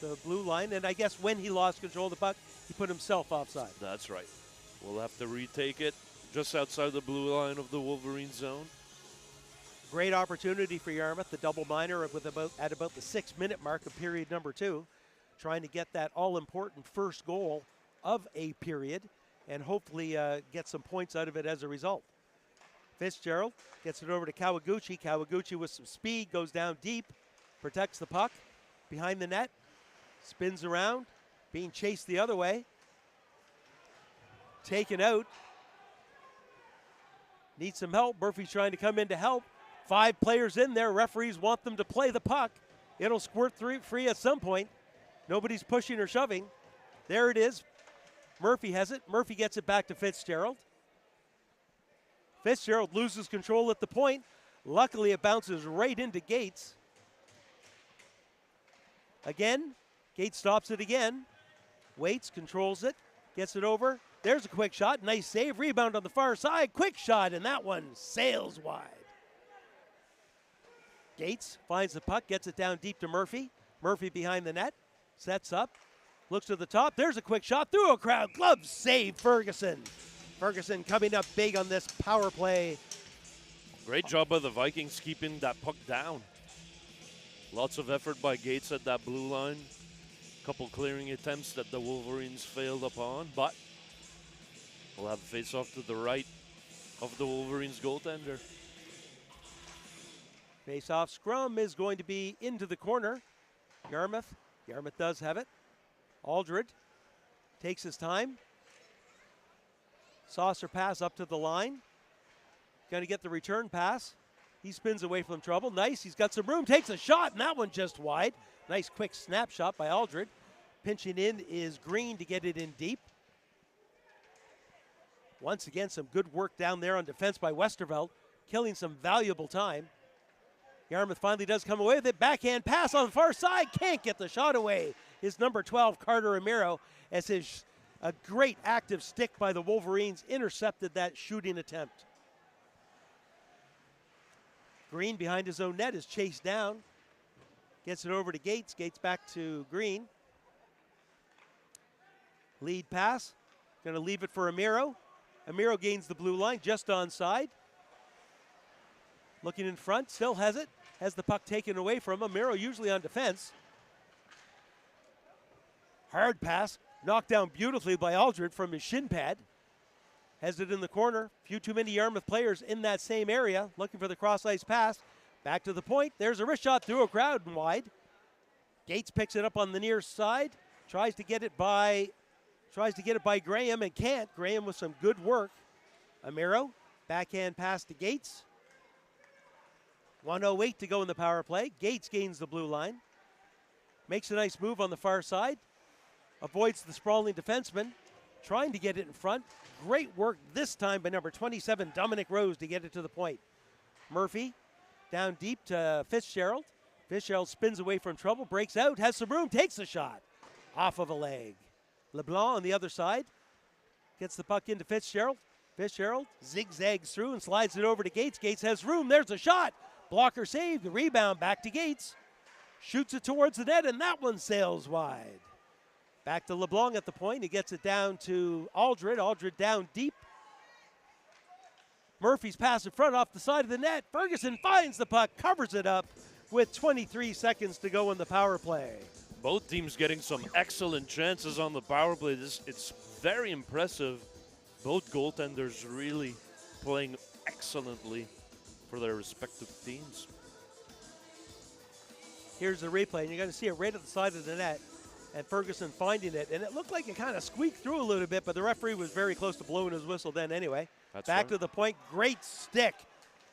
the blue line, and I guess when he lost control of the puck, he put himself offside. That's right. We'll have to retake it just outside the blue line of the Wolverine zone. Great opportunity for Yarmouth, the double minor at about the 6-minute mark of period number 2, trying to get that all-important first goal of a period and hopefully get some points out of it as a result. Fitzgerald gets it over to Kawaguchi. Kawaguchi with some speed, goes down deep, protects the puck behind the net, spins around, being chased the other way. Taken out. Needs some help. Murphy's trying to come in to help. 5 players in there. Referees want them to play the puck. It'll squirt free at some point. Nobody's pushing or shoving. There it is. Murphy has it. Murphy gets it back to Fitzgerald. Fitzgerald loses control at the point. Luckily, it bounces right into Gates. Again, Gates stops it again. Waits, controls it, gets it over. There's a quick shot. Nice save. Rebound on the far side. Quick shot, and that one sails wide. Gates finds the puck, gets it down deep to Murphy. Murphy behind the net, sets up, looks to the top. There's a quick shot through a crowd. Glove save, Ferguson. Ferguson coming up big on this power play. Great job by the Vikings keeping that puck down. Lots of effort by Gates at that blue line. Couple clearing attempts that the Wolverines failed upon, but we'll have a face-off to the right of the Wolverines goaltender. Face-off scrum is going to be into the corner. Yarmouth does have it. Aldred takes his time. Saucer pass up to the line. Going to get the return pass. He spins away from trouble. Nice, he's got some room, takes a shot, and that one just wide. Nice quick snapshot by Aldred. Pinching in is Green to get it in deep. Once again, some good work down there on defense by Westerveld, killing some valuable time. Yarmouth finally does come away with it. Backhand pass on the far side. Can't get the shot away. His number 12, Carter Ramiro, as a great active stick by the Wolverines intercepted that shooting attempt. Green behind his own net is chased down. Gets it over to Gates. Gates back to Green. Lead pass. Going to leave it for Amiro. Amiro gains the blue line just onside. Looking in front. Still has it. Has the puck taken away from him. Amiro usually on defense. Hard pass. Knocked down beautifully by Aldred from his shin pad. Has it in the corner. Few too many Yarmouth players in that same area. Looking for the cross-ice pass. Back to the point. There's a wrist shot through a crowd and wide. Gates picks it up on the near side. Tries to get it by Graham and can't. Graham with some good work. Amiro, backhand pass to Gates. 1:08 to go in the power play. Gates gains the blue line. Makes a nice move on the far side. Avoids the sprawling defenseman. Trying to get it in front. Great work this time by number 27, Dominic Rose, to get it to the point. Murphy down deep to Fitzgerald. Fitzgerald spins away from trouble, breaks out, has some room, takes a shot. Off of a leg. LeBlanc on the other side. Gets the puck into Fitzgerald. Fitzgerald zigzags through and slides it over to Gates. Gates has room, there's a shot. Blocker saved, the rebound back to Gates. Shoots it towards the net, and that one sails wide. Back to LeBlanc at the point. He gets it down to Aldred. Aldred down deep. Murphy's pass in front off the side of the net. Ferguson finds the puck, covers it up with 23 seconds to go in the power play. Both teams getting some excellent chances on the power play. It's very impressive. Both goaltenders really playing excellently for their respective teams. Here's the replay, and you're going to see it right at the side of the net. And Ferguson finding it, and it looked like it kind of squeaked through a little bit, but the referee was very close to blowing his whistle then anyway. Back to the point, great stick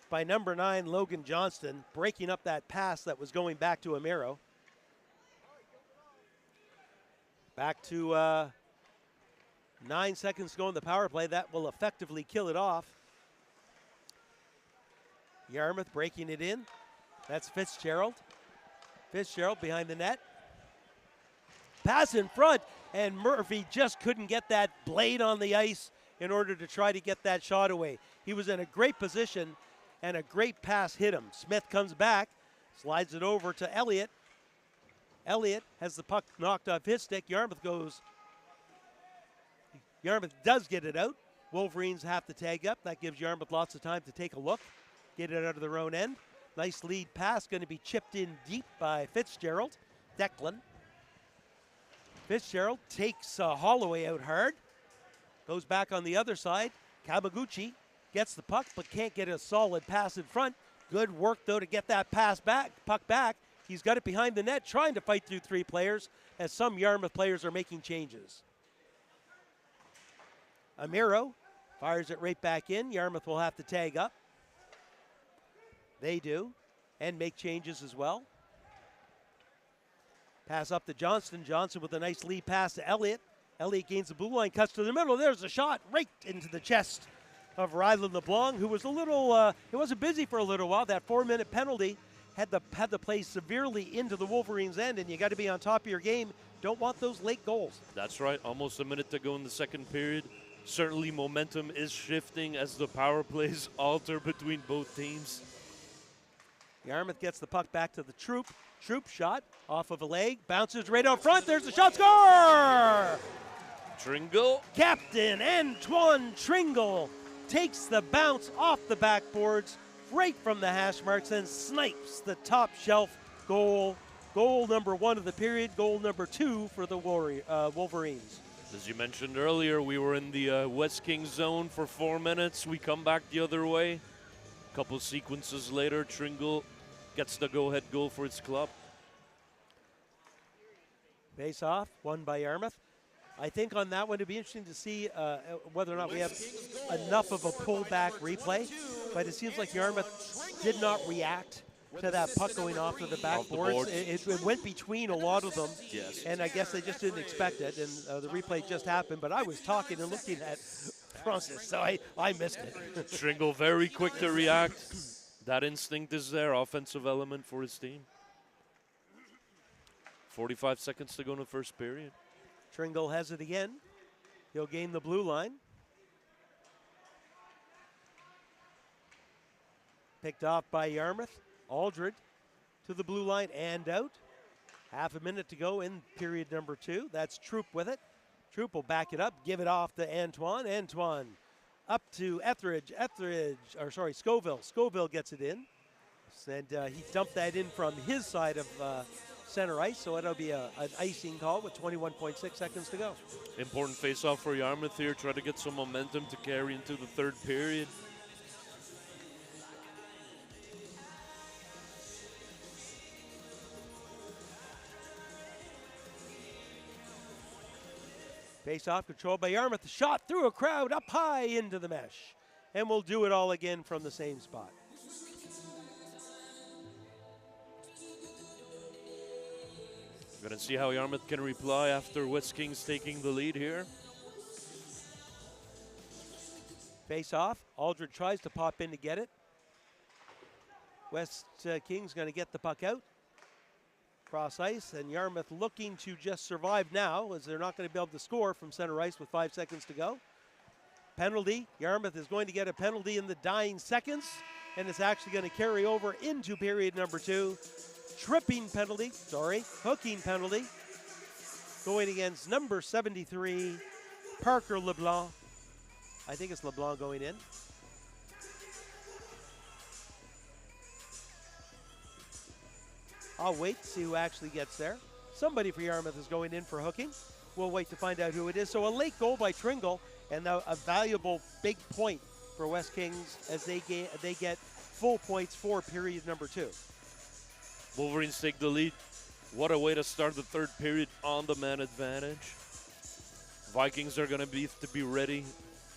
by number 9, Logan Johnston, breaking up that pass that was going back to Amiro. Back to 9 seconds to go in the power play. That will effectively kill it off. Yarmouth breaking it in. That's Fitzgerald. Fitzgerald behind the net. Pass in front, and Murphy just couldn't get that blade on the ice in order to try to get that shot away. He was in a great position, and a great pass hit him. Smith comes back, slides it over to Elliott. Elliott has the puck knocked off his stick. Yarmouth does get it out. Wolverines have to tag up. That gives Yarmouth lots of time to take a look, get it out of their own end. Nice lead pass, going to be chipped in deep by Fitzgerald. Declan. Fitzgerald takes Holloway out hard. Goes back on the other side. Kawaguchi gets the puck but can't get a solid pass in front. Good work, though, to get that puck back. He's got it behind the net, trying to fight through 3 players as some Yarmouth players are making changes. Amiro fires it right back in. Yarmouth will have to tag up. They do, and make changes as well. Pass up to Johnston. Johnson with a nice lead pass to Elliott. Elliott gains the blue line, cuts to the middle. There's a shot right into the chest of Ryland LeBlanc, who was a little, he wasn't busy for a little while. That 4-minute penalty had the play severely into the Wolverines' end, and you got to be on top of your game. Don't want those late goals. That's right. Almost a minute to go in the second period. Certainly momentum is shifting as the power plays alter between both teams. Yarmouth gets the puck back to the Troop. Troop shot off of a leg, bounces right out front. There's the shot, score! Tringle. Captain Antoine Tringle takes the bounce off the backboards right from the hash marks and snipes the top shelf goal. Goal number 1 of the period, goal number 2 for the Wolverines. As you mentioned earlier, we were in the West Kings zone for 4 minutes. We come back the other way. A couple sequences later, Tringle gets the go-ahead goal for its club. Face off, won by Yarmouth. I think on that one it'd be interesting to see whether or not we have enough of a pullback replay. But it seems like Yarmouth did not react to that puck going off of the backboards. It went between a lot of them, yes. And I guess they just didn't expect it, and the replay just happened. But I was talking and looking at Francis, so I missed it. Tringle very quick to react. That instinct is there, offensive element for his team. 45 seconds to go in the first period. Tringle has it again. He'll gain the blue line. Picked off by Yarmouth. Aldred to the blue line and out. Half a minute to go in period number 2. That's Troop with it. Troop will back it up, give it off to Antoine. Antoine up to Scoville. Scoville gets it in. And he dumped that in from his side of center ice, so it'll be an icing call with 21.6 seconds to go. Important face-off for Yarmouth here. Try to get some momentum to carry into the third period. Face-off controlled by Yarmouth. The shot through a crowd up high into the mesh. And we'll do it all again from the same spot. We're going to see how Yarmouth can reply after West Kings taking the lead here. Face-off. Aldred tries to pop in to get it. West Kings going to get the puck out. Cross ice, and Yarmouth looking to just survive now, as they're not going to be able to score from center ice with 5 seconds to go. Penalty. Yarmouth is going to get a penalty in the dying seconds, and it's actually going to carry over into period number 2. Hooking penalty, going against number 73, Parker LeBlanc. I think it's LeBlanc going in. I'll wait to see who actually gets there. Somebody for Yarmouth is going in for hooking. We'll wait to find out who it is. So a late goal by Tringle, and a valuable big point for West Kings as they get full points for period number 2. Wolverines take the lead. What a way to start the third period on the man advantage. Vikings are going to be ready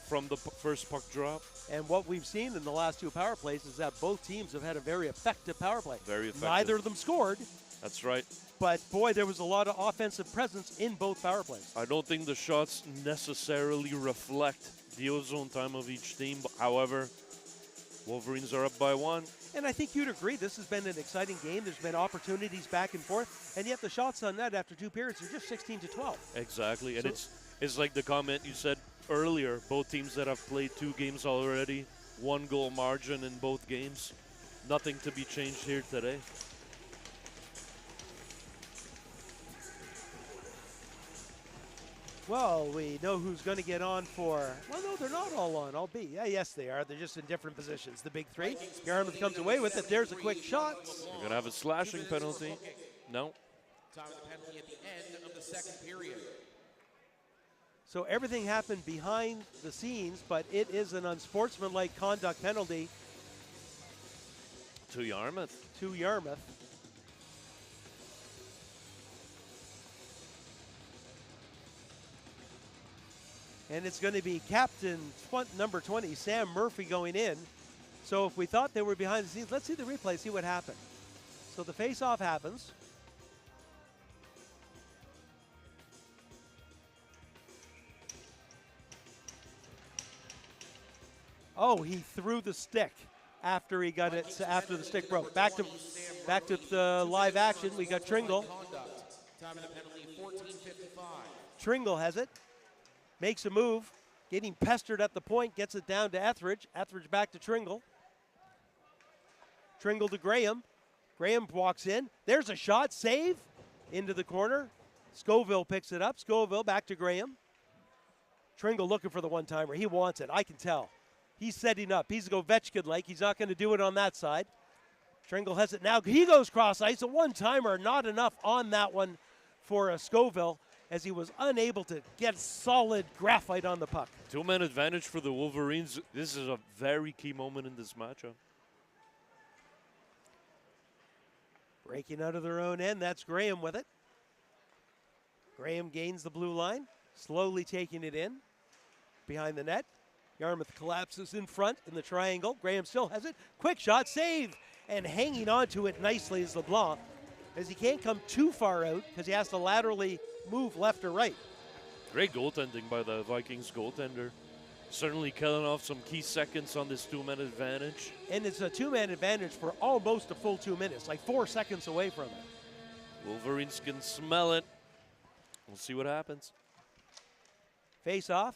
from the first puck drop. And what we've seen in the last 2 power plays is that both teams have had a very effective power play. Very effective. Neither of them scored. That's right. But, boy, there was a lot of offensive presence in both power plays. I don't think the shots necessarily reflect the ozone time of each team. However, Wolverines are up by 1. And I think you'd agree this has been an exciting game. There's been opportunities back and forth. And yet the shots on net after 2 periods are just 16-12. Exactly. And it's like the comment you said earlier. Both teams that have played 2 games already, 1 goal margin in both games. Nothing to be changed here today. Well, we know who's going to get on for. Well, no, they're not all on. Yes, they are. They're just in different positions. The big 3. Yarmouth comes away with it. There's a quick shot. You're going to have a slashing penalty. No. Time of the penalty at the end of the second period. So everything happened behind the scenes, but it is an unsportsmanlike conduct penalty To Yarmouth. And it's going to be captain number 20, Sam Murphy, going in So if we thought they were behind the scenes, let's see the replay, see what happened. So the face-off happens. Oh, he threw the stick after he got it, after the stick broke. Back to the live action. We got Tringle. Tringle has it, makes a move, getting pestered at the point, gets it down to Etheridge. Etheridge back to Tringle. Tringle to Graham. Graham walks in. There's a shot, save into the corner. Scoville picks it up. Scoville back to Graham. Tringle looking for the one-timer. He wants it, I can tell. He's setting up. He's Ovechkin-like. He's not going to do it on that side. Tringle has it now. He goes cross ice. A one-timer, not enough on that one for Scoville, as he was unable to get solid graphite on the puck. Two-man advantage for the Wolverines. This is a very key moment in this matchup. Breaking out of their own end, that's Graham with it. Graham gains the blue line, slowly taking it in behind the net. Yarmouth collapses in front in the triangle. Graham still has it. Quick shot, save, and hanging on to it nicely is LeBlanc, as he can't come too far out because he has to laterally move left or right. Great goaltending by the Vikings goaltender. Certainly killing off some key seconds on this two-man advantage. And it's a two-man advantage for almost a full 2 minutes, like 4 seconds away from it. Wolverines can smell it. We'll see what happens. Face off,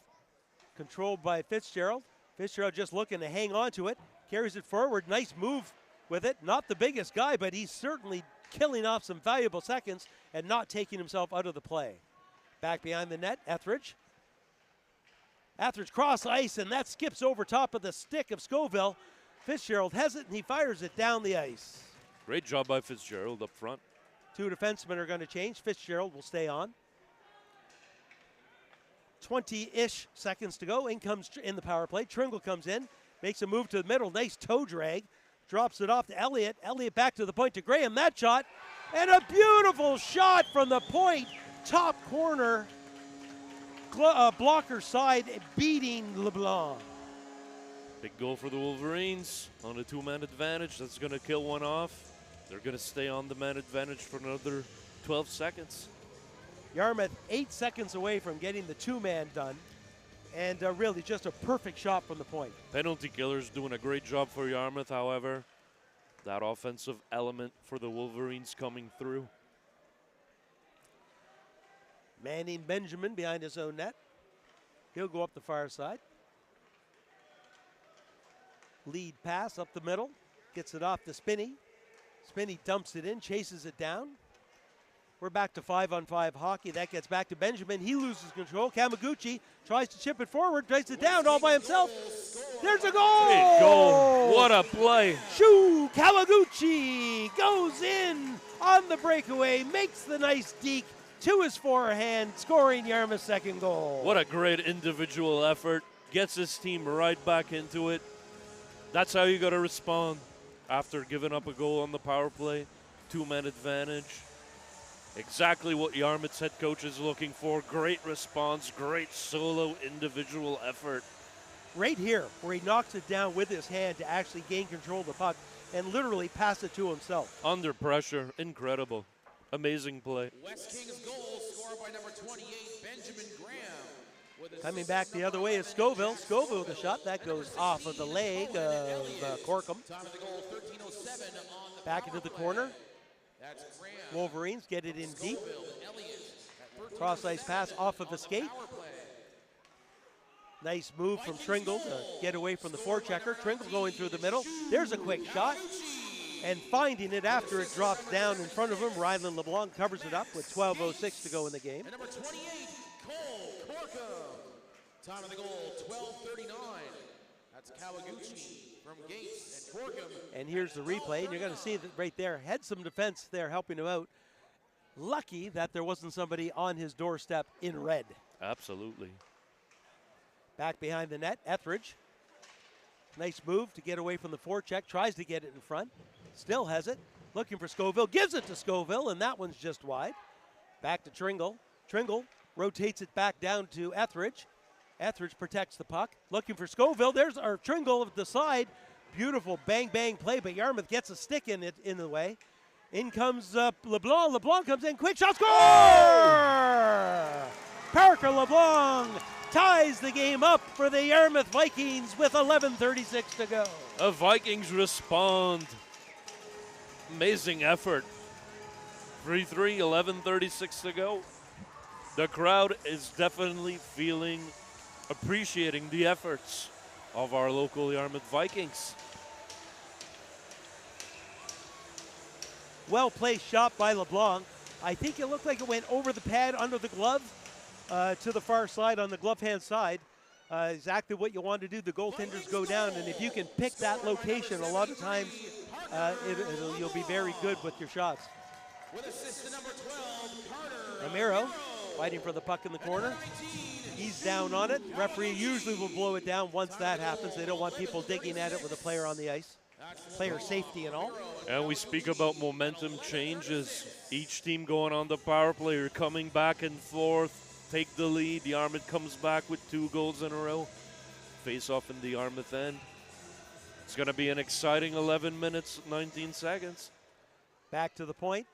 controlled by Fitzgerald. Fitzgerald just looking to hang on to it. Carries it forward, nice move with it. Not the biggest guy, but he's certainly killing off some valuable seconds and not taking himself out of the play. Back behind the net, Etheridge. Etheridge cross ice, and that skips over top of the stick of Scoville. Fitzgerald has it, and he fires it down the ice. Great job by Fitzgerald up front. 2 defensemen are going to change. Fitzgerald will stay on. 20-ish seconds to go. In comes in the power play. Tringle comes in, makes a move to the middle. Nice toe drag. Drops it off to Elliott. Elliott back to the point to Graham. That shot, and a beautiful shot from the point. Top corner. Blocker side, beating LeBlanc. Big goal for the Wolverines on a two-man advantage. That's going to kill one off. They're going to stay on the man advantage for another 12 seconds. Yarmouth 8 seconds away from getting the two-man done, and really just a perfect shot from the point. Penalty killers doing a great job for Yarmouth, however. That offensive element for the Wolverines coming through. Manning Benjamin behind his own net. He'll go up the far side. Lead pass up the middle. Gets it off to Spinney. Spinney dumps it in, chases it down. We're back to 5-on-5 hockey. That gets back to Benjamin. He loses control. Kamaguchi tries to chip it forward, tries it down all by himself. There's a goal! Great goal. What a play. Shoo! Kawaguchi goes in on the breakaway, makes the nice deke to his forehand, scoring Yarmouth's second goal. What a great individual effort. Gets his team right back into it. That's how you got to respond after giving up a goal on the power play. Two-man advantage. Exactly what Yarmouth's head coach is looking for. Great response, great solo individual effort. Right here, where he knocks it down with his hand to actually gain control of the puck and literally pass it to himself. Under pressure, incredible. Amazing play. West Kings goal scored by number 28, Benjamin Graham. Coming back the other way is Scoville. Scoville with a shot. That goes off of the leg of Corkum. Back into the corner. Wolverines get it in deep. Cross ice pass off of the skate. Nice move from Tringle to get away from the forechecker. Tringle going through the middle. There's a quick shot. And finding it after it drops down in front of him, Ryland LeBlanc covers it up with 12:06 to go in the game. And number 28, Cole Corkum. Time of the goal, 12:39. That's Kawaguchi from Gates and Corkum. And here's the replay, and you're going to see that right there. Had some defense there helping him out. Lucky that there wasn't somebody on his doorstep in red. Absolutely. Back behind the net, Etheridge. Nice move to get away from the forecheck. Tries to get it in front. Still has it. Looking for Scoville. Gives it to Scoville, and that one's just wide. Back to Tringle. Tringle rotates it back down to Etheridge. Etheridge protects the puck. Looking for Scoville. There's our Tringle at the side. Beautiful bang play, but Yarmouth gets a stick in the way. In comes LeBlanc. LeBlanc comes in, quick shot, score! Parker LeBlanc ties the game up for the Yarmouth Vikings with 11:36 to go. The Vikings respond. Amazing effort. 3-3, 11:36 to go. The crowd is definitely appreciating the efforts of our local Yarmouth Vikings. Well-placed shot by LeBlanc. I think it looked like it went over the pad, under the glove, to the far side on the glove hand side. Exactly what you want to do. The goaltenders go down, and if you can pick that location, a lot of times you'll be very good with your shots. With assist number 12, Carter Ramiro fighting for the puck in the corner. He's down on it. Referee usually will blow it down once that happens. They don't want people digging at it with a player on the ice. Player safety and all. And we speak about momentum changes. Each team going on the power play or coming back and forth, take the lead. Yarmouth comes back with 2 goals in a row. Face off in the Yarmouth end. It's going to be an exciting 11 minutes, 19 seconds. Back to the point.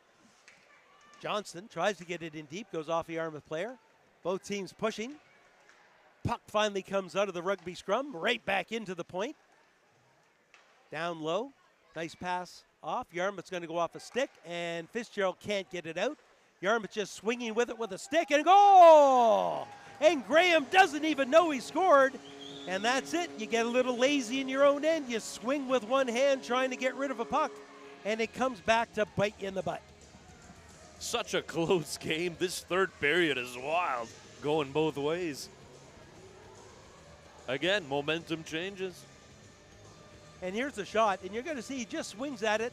Johnston tries to get it in deep, goes off the Yarmouth player. Both teams pushing. Puck finally comes out of the rugby scrum, right back into the point. Down low, nice pass off. Yarmouth's going to go off a stick, and Fitzgerald can't get it out. Yarmouth just swinging with it with a stick, and goal! And Graham doesn't even know he scored, and that's it. You get a little lazy in your own end. You swing with one hand trying to get rid of a puck, and it comes back to bite you in the butt. Such a close game. This third period is wild, going both ways. Again, momentum changes. And here's the shot, and you're going to see he just swings at it,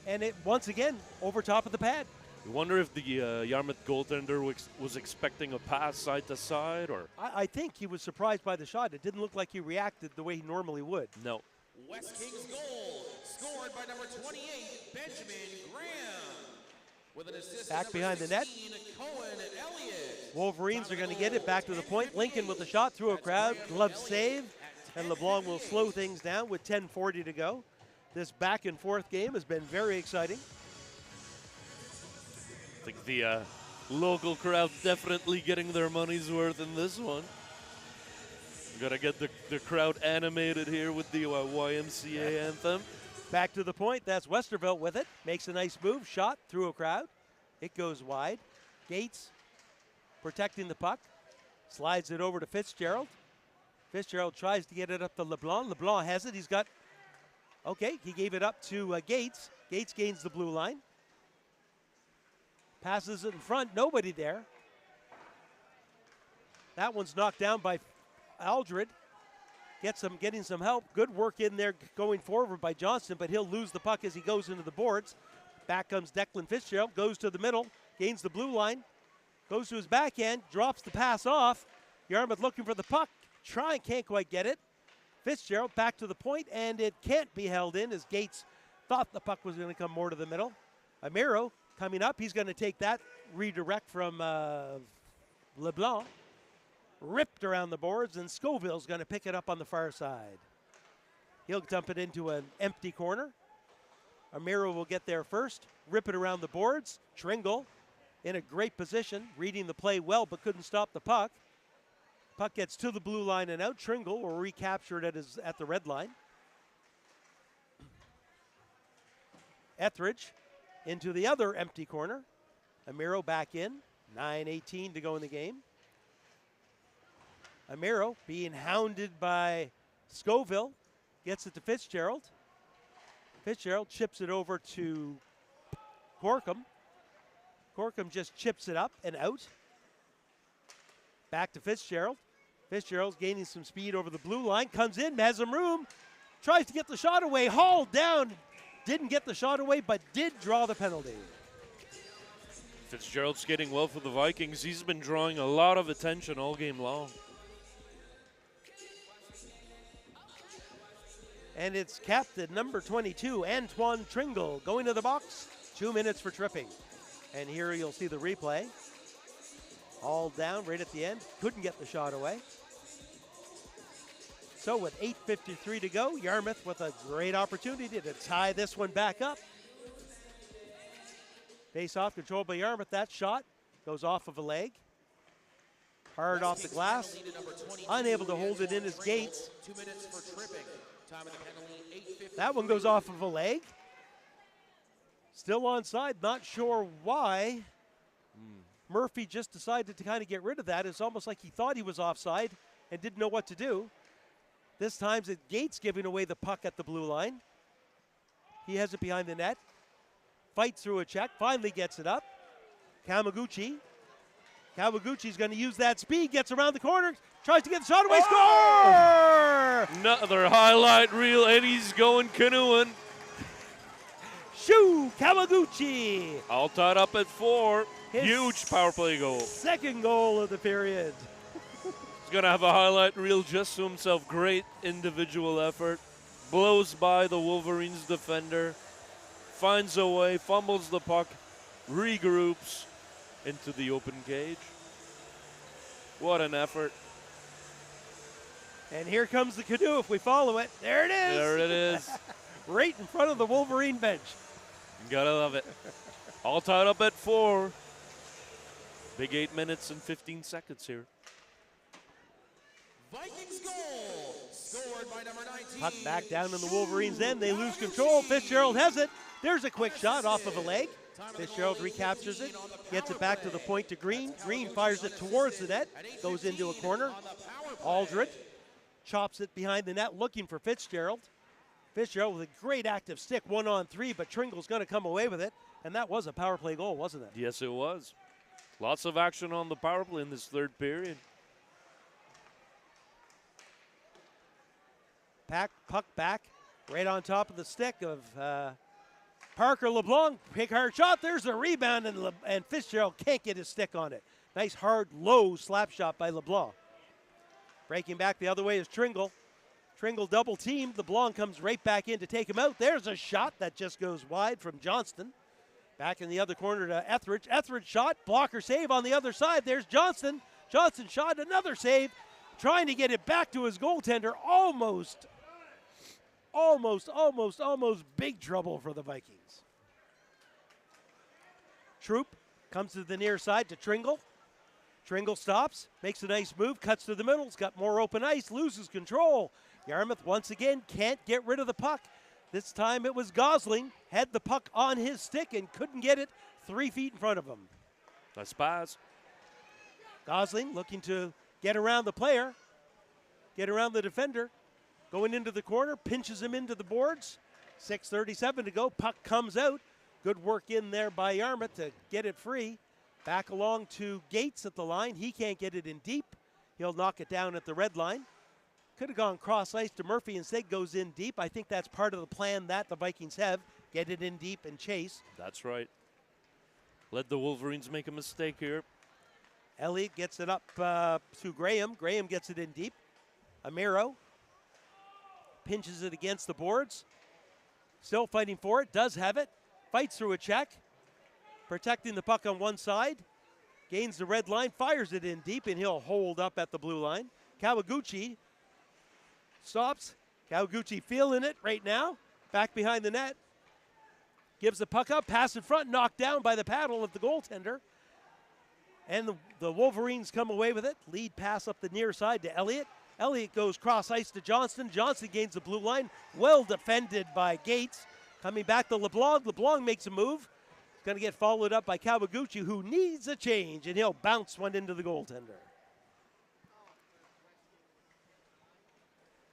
and it, once again, over top of the pad. You wonder if the Yarmouth goaltender was expecting a pass side to side, or? I think he was surprised by the shot. It didn't look like he reacted the way he normally would. No. West Kings goal, scored by number 28, Benjamin Graham. With an assist back behind the net. Cohen Elliott. Wolverines are going to get it back to the point. Lincoln with the shot through a crowd. Glove save. And LeBlanc will slow things down with 10:40 to go. This back and forth game has been very exciting. I think the local crowd definitely getting their money's worth in this one. Gotta get the crowd animated here with the YMCA anthem. Back to the point. That's Westervelt with it. Makes a nice move. Shot through a crowd. It goes wide. Gates protecting the puck. Slides it over to Fitzgerald. Fitzgerald tries to get it up to LeBlanc. LeBlanc has it. He's got, okay, he gave it up to Gates. Gates gains the blue line. Passes it in front. Nobody there. That one's knocked down by Aldred. Getting some help. Good work in there going forward by Johnston, but he'll lose the puck as he goes into the boards. Back comes Declan Fitzgerald, goes to the middle, gains the blue line, goes to his backhand, drops the pass off. Yarmouth looking for the puck, can't quite get it. Fitzgerald back to the point, and it can't be held in as Gates thought the puck was going to come more to the middle. Amiro coming up, he's going to take that redirect from LeBlanc. Ripped around the boards, and Scoville's going to pick it up on the far side. He'll dump it into an empty corner. Amiro will get there first, rip it around the boards. Tringle in a great position, reading the play well, but couldn't stop the puck. Puck gets to the blue line and out. Tringle will recapture it at the red line. Etheridge into the other empty corner. Amiro back in. 9:18 to go in the game. Amiro being hounded by Scoville. Gets it to Fitzgerald. Fitzgerald chips it over to Corkum. Corkum just chips it up and out. Back to Fitzgerald. Fitzgerald's gaining some speed over the blue line. Comes in, has some room. Tries to get the shot away. Hauled down. Didn't get the shot away, but did draw the penalty. Fitzgerald's skating well for the Vikings. He's been drawing a lot of attention all game long. And it's captain number 22, Antoine Tringle, going to the box. 2 minutes for tripping. And here you'll see the replay. All down right at the end. Couldn't get the shot away. So with 8:53 to go, Yarmouth with a great opportunity to tie this one back up. Face-off controlled by Yarmouth. That shot goes off of a leg. Hard off the glass. Unable to hold it in his Gates. 2 minutes for tripping. Time of the penalty, 8:53. That one goes off of a leg. Still onside, not sure why. Murphy just decided to kind of get rid of that. It's almost like he thought he was offside and didn't know what to do. This time it's Gates giving away the puck at the blue line. He has it behind the net. Fights through a check, finally gets it up. Kawaguchi. Kawaguchi's going to use that speed, gets around the corner, tries to get the shot away, score! Another highlight reel, and he's going canoeing. Shoo, Kawaguchi. All tied up at 4. His Huge power play goal. Second goal of the period. He's going to have a highlight reel just to himself. Great individual effort. Blows by the Wolverines defender. Finds a way, fumbles the puck, regroups into the open cage. What an effort. And here comes the canoe if we follow it. There it is. There it is. Right in front of the Wolverine bench. Gotta love it. All tied up at 4. Big 8 minutes and 15 seconds here. Vikings goal, scored by number 19. Puck back down in the Wolverines' end. They lose control. Fitzgerald has it. There's a quick shot off of a leg. Fitzgerald recaptures it, gets it back to the point to Green. Green fires it towards the net, goes into a corner. Aldred chops it behind the net, looking for Fitzgerald. Fitzgerald with a great active stick, 1-on-3, but Tringle's going to come away with it. And that was a power play goal, wasn't it? Yes, it was. Lots of action on the power play in this third period. Puck back, right on top of the stick of Parker LeBlanc. Big hard shot. There's a rebound, and Fitzgerald can't get his stick on it. Nice hard, low slap shot by LeBlanc. Breaking back the other way is Tringle. Tringle double teamed. LeBlanc comes right back in to take him out. There's a shot that just goes wide from Johnston. Back in the other corner to Etheridge. Etheridge shot, blocker save on the other side. There's Johnston. Johnston shot, another save. Trying to get it back to his goaltender. Almost big trouble for the Vikings. Troop comes to the near side to Tringle. Tringle stops, makes a nice move, cuts to the middle. It's got more open ice, loses control. Yarmouth once again can't get rid of the puck. This time it was Gosling, had the puck on his stick and couldn't get it 3 feet in front of him. Nice pass. Gosling looking to get around the player, get around the defender. Going into the corner, pinches him into the boards. 6:37 to go, puck comes out. Good work in there by Yarmouth to get it free. Back along to Gates at the line. He can't get it in deep. He'll knock it down at the red line. Could have gone cross ice to Murphy, instead goes in deep. I think that's part of the plan that the Vikings have. Get it in deep and chase. That's right. Let the Wolverines make a mistake here. Elliott gets it up to Graham. Graham gets it in deep. Amiro pinches it against the boards. Still fighting for it. Does have it. Fights through a check. Protecting the puck on one side. Gains the red line. Fires it in deep, and he'll hold up at the blue line. Kawaguchi stops. Kawaguchi feeling it right now. Back behind the net. Gives the puck up. Pass in front. Knocked down by the paddle of the goaltender. And the Wolverines come away with it. Lead pass up the near side to Elliott. Elliott goes cross ice to Johnston. Johnston gains the blue line. Well defended by Gates. Coming back to LeBlanc. LeBlanc makes a move. Going to get followed up by Kawaguchi, who needs a change, and he'll bounce one into the goaltender.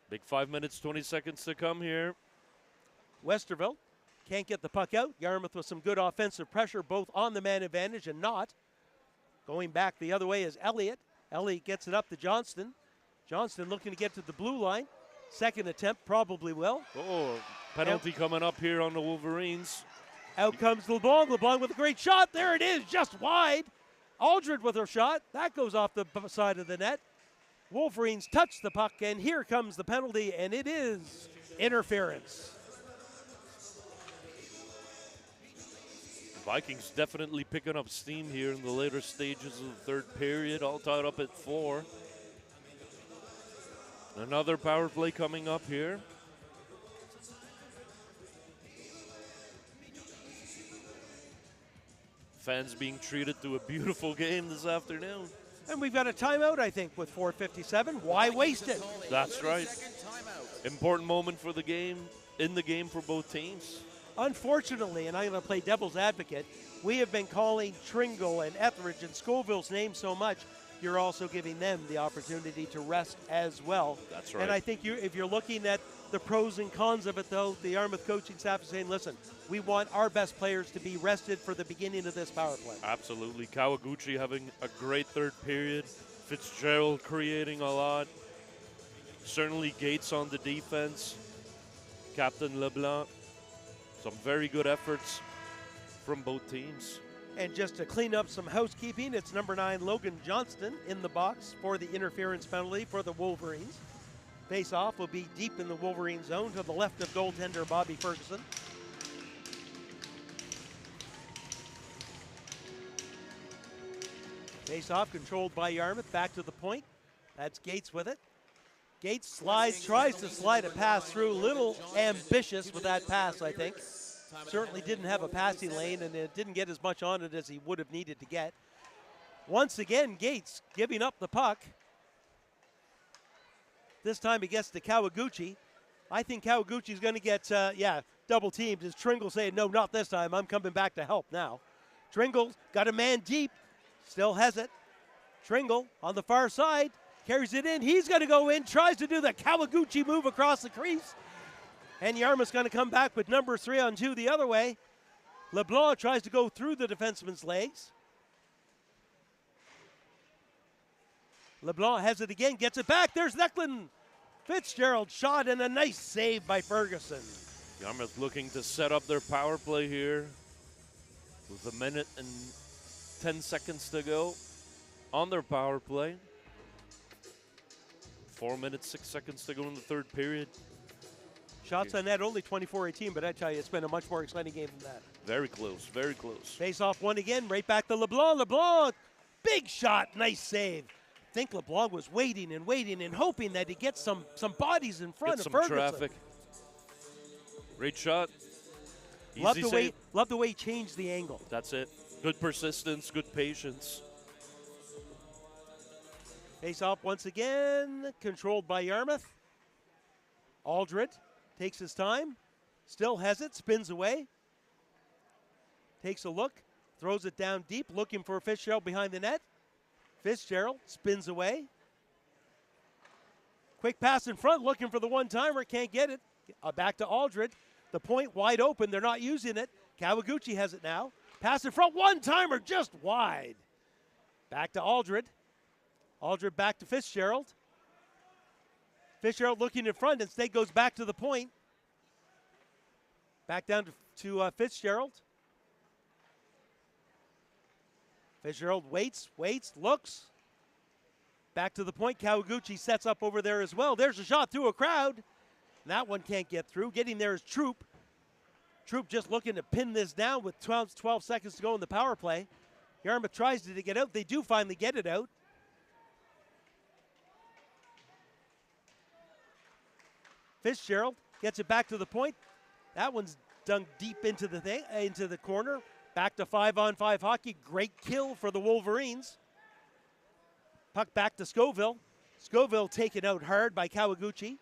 Big 5 minutes, 20 seconds to come here. Westerville can't get the puck out. Yarmouth with some good offensive pressure, both on the man advantage and not. Going back the other way is Elliott. Elliott gets it up to Johnston. Johnston looking to get to the blue line. Second attempt probably will. Oh, penalty coming up here on the Wolverines. Out comes LeBlanc. LeBlanc with a great shot. There it is, just wide. Aldred with her shot. That goes off the side of the net. Wolverines touch the puck, and here comes the penalty, and it is interference. Vikings definitely picking up steam here in the later stages of the third period, all tied up at 4. Another power play coming up here. Fans being treated to a beautiful game this afternoon. And we've got a timeout, I think, with 4:57. Why waste it? That's right. Important moment for the game, in the game for both teams. Unfortunately, and I'm going to play devil's advocate, we have been calling Tringle and Etheridge and Scoville's name so much, you're also giving them the opportunity to rest as well. That's right. And I think if you're looking at the pros and cons of it, though, the Yarmouth coaching staff is saying, listen, we want our best players to be rested for the beginning of this power play. Absolutely. Kawaguchi having a great third period. Fitzgerald creating a lot. Certainly Gates on the defense. Captain LeBlanc. Some very good efforts from both teams. And just to clean up some housekeeping, it's number 9, Logan Johnston, in the box for the interference penalty for the Wolverines. Face-off will be deep in the Wolverine zone to the left of goaltender Bobby Ferguson. Face-off controlled by Yarmouth, back to the point. That's Gates with it. Gates slides, tries to slide a pass through. Little ambitious with that pass, I think. Certainly didn't have a passing lane, and it didn't get as much on it as he would have needed to get. Once again, Gates giving up the puck. This time he gets to Kawaguchi. I think Kawaguchi's going to get, double teamed. As Tringle saying, no, not this time. I'm coming back to help now. Tringle's got a man deep. Still has it. Tringle on the far side. Carries it in. He's going to go in. Tries to do the Kawaguchi move across the crease. And Yarmouth's going to come back with number 3-on-2 the other way. LeBlanc tries to go through the defenseman's legs. LeBlanc has it again, gets it back. There's Declan Fitzgerald shot and a nice save by Ferguson. Yarmouth looking to set up their power play here with 1 minute and 10 seconds to go on their power play. 4 minutes, 6 seconds to go in the third period. Shots on net only 24-18, but I tell you, it's been a much more exciting game than that. Very close, very close. Face-off one again, right back to LeBlanc. LeBlanc, big shot, nice save. I think LeBlanc was waiting and hoping that he gets some bodies in front of Ferguson. Traffic. Great shot. Love the way he changed the angle. That's it. Good persistence, good patience. Face-off once again, controlled by Yarmouth. Aldred takes his time, still has it, spins away. Takes a look, throws it down deep, looking for Fitzgerald behind the net. Fitzgerald spins away. Quick pass in front, looking for the one-timer, can't get it. Back to Aldred. The point wide open, they're not using it. Kawaguchi has it now. Pass in front, one-timer just wide. Back to Aldred. Aldred back to Fitzgerald. Fitzgerald looking in front, instead goes back to the point. Back down to Fitzgerald. Fitzgerald waits, looks. Back to the point. Kawaguchi sets up over there as well. There's a shot through a crowd. That one can't get through. Getting there is Troop. Troop just looking to pin this down with 12 seconds to go in the power play. Yarmouth tries to get out. They do finally get it out. Fitzgerald gets it back to the point. That one's dunked deep into the corner. Back to 5-on-5 hockey. Great kill for the Wolverines. Puck back to Scoville. Scoville taken out hard by Kawaguchi.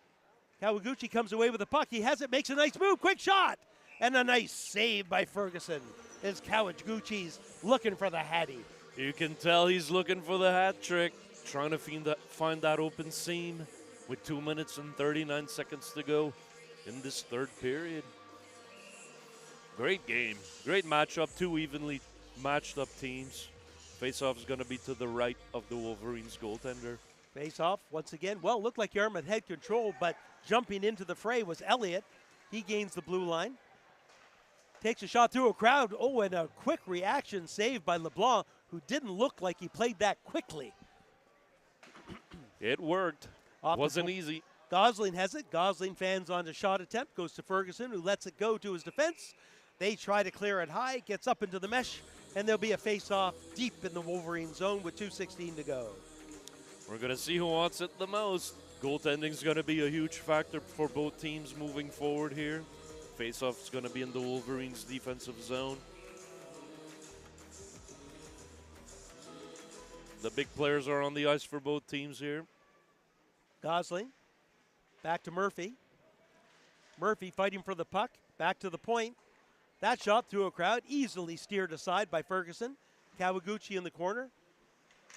Kawaguchi comes away with the puck. He has it, makes a nice move. Quick shot. And a nice save by Ferguson. As Kawaguchi's looking for the hattie. You can tell he's looking for the hat trick. Trying to find that open seam with 2 minutes and 39 seconds to go in this third period. Great game. Great matchup. Two evenly matched up teams. Face-off is going to be to the right of the Wolverines goaltender. Face-off once again. Well, looked like Yarmouth had control, but jumping into the fray was Elliott. He gains the blue line. Takes a shot through a crowd. Oh, and a quick reaction saved by LeBlanc, who didn't look like he played that quickly. It worked. Wasn't easy. Gosling has it. Gosling fans on the shot attempt. Goes to Ferguson, who lets it go to his defense. They try to clear it high. Gets up into the mesh. And there'll be a face-off deep in the Wolverine zone with 2:16 to go. We're going to see who wants it the most. Goaltending is going to be a huge factor for both teams moving forward here. Face-off is going to be in the Wolverines' defensive zone. The big players are on the ice for both teams here. Gosling, back to Murphy. Murphy fighting for the puck, back to the point. That shot through a crowd, easily steered aside by Ferguson. Kawaguchi in the corner.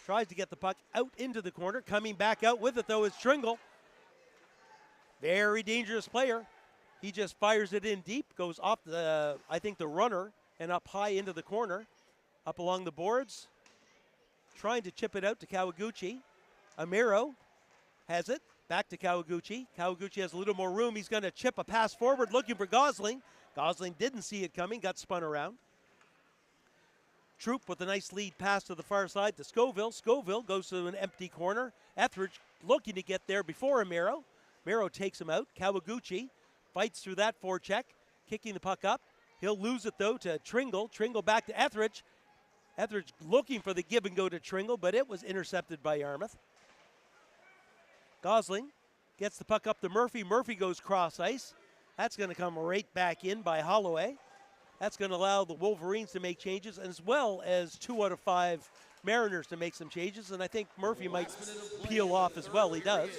Tries to get the puck out into the corner. Coming back out with it, though, is Tringle. Very dangerous player. He just fires it in deep, goes off the, I think, the runner, and up high into the corner. Up along the boards. Trying to chip it out to Kawaguchi. Amiro has it. Back to Kawaguchi. Kawaguchi has a little more room. He's going to chip a pass forward, looking for Gosling. Gosling didn't see it coming, got spun around. Troop with a nice lead pass to the far side to Scoville. Scoville goes to an empty corner. Etheridge looking to get there before Amiro. Amiro takes him out. Kawaguchi fights through that forecheck, kicking the puck up. He'll lose it, though, to Tringle. Tringle back to Etheridge. Etheridge looking for the give and go to Tringle, but it was intercepted by Yarmouth. Gosling gets the puck up to Murphy. Murphy goes cross ice. That's going to come right back in by Holloway. That's going to allow the Wolverines to make changes, as well as 2 out of 5 Mariners to make some changes, and I think Murphy might peel off as well. He does.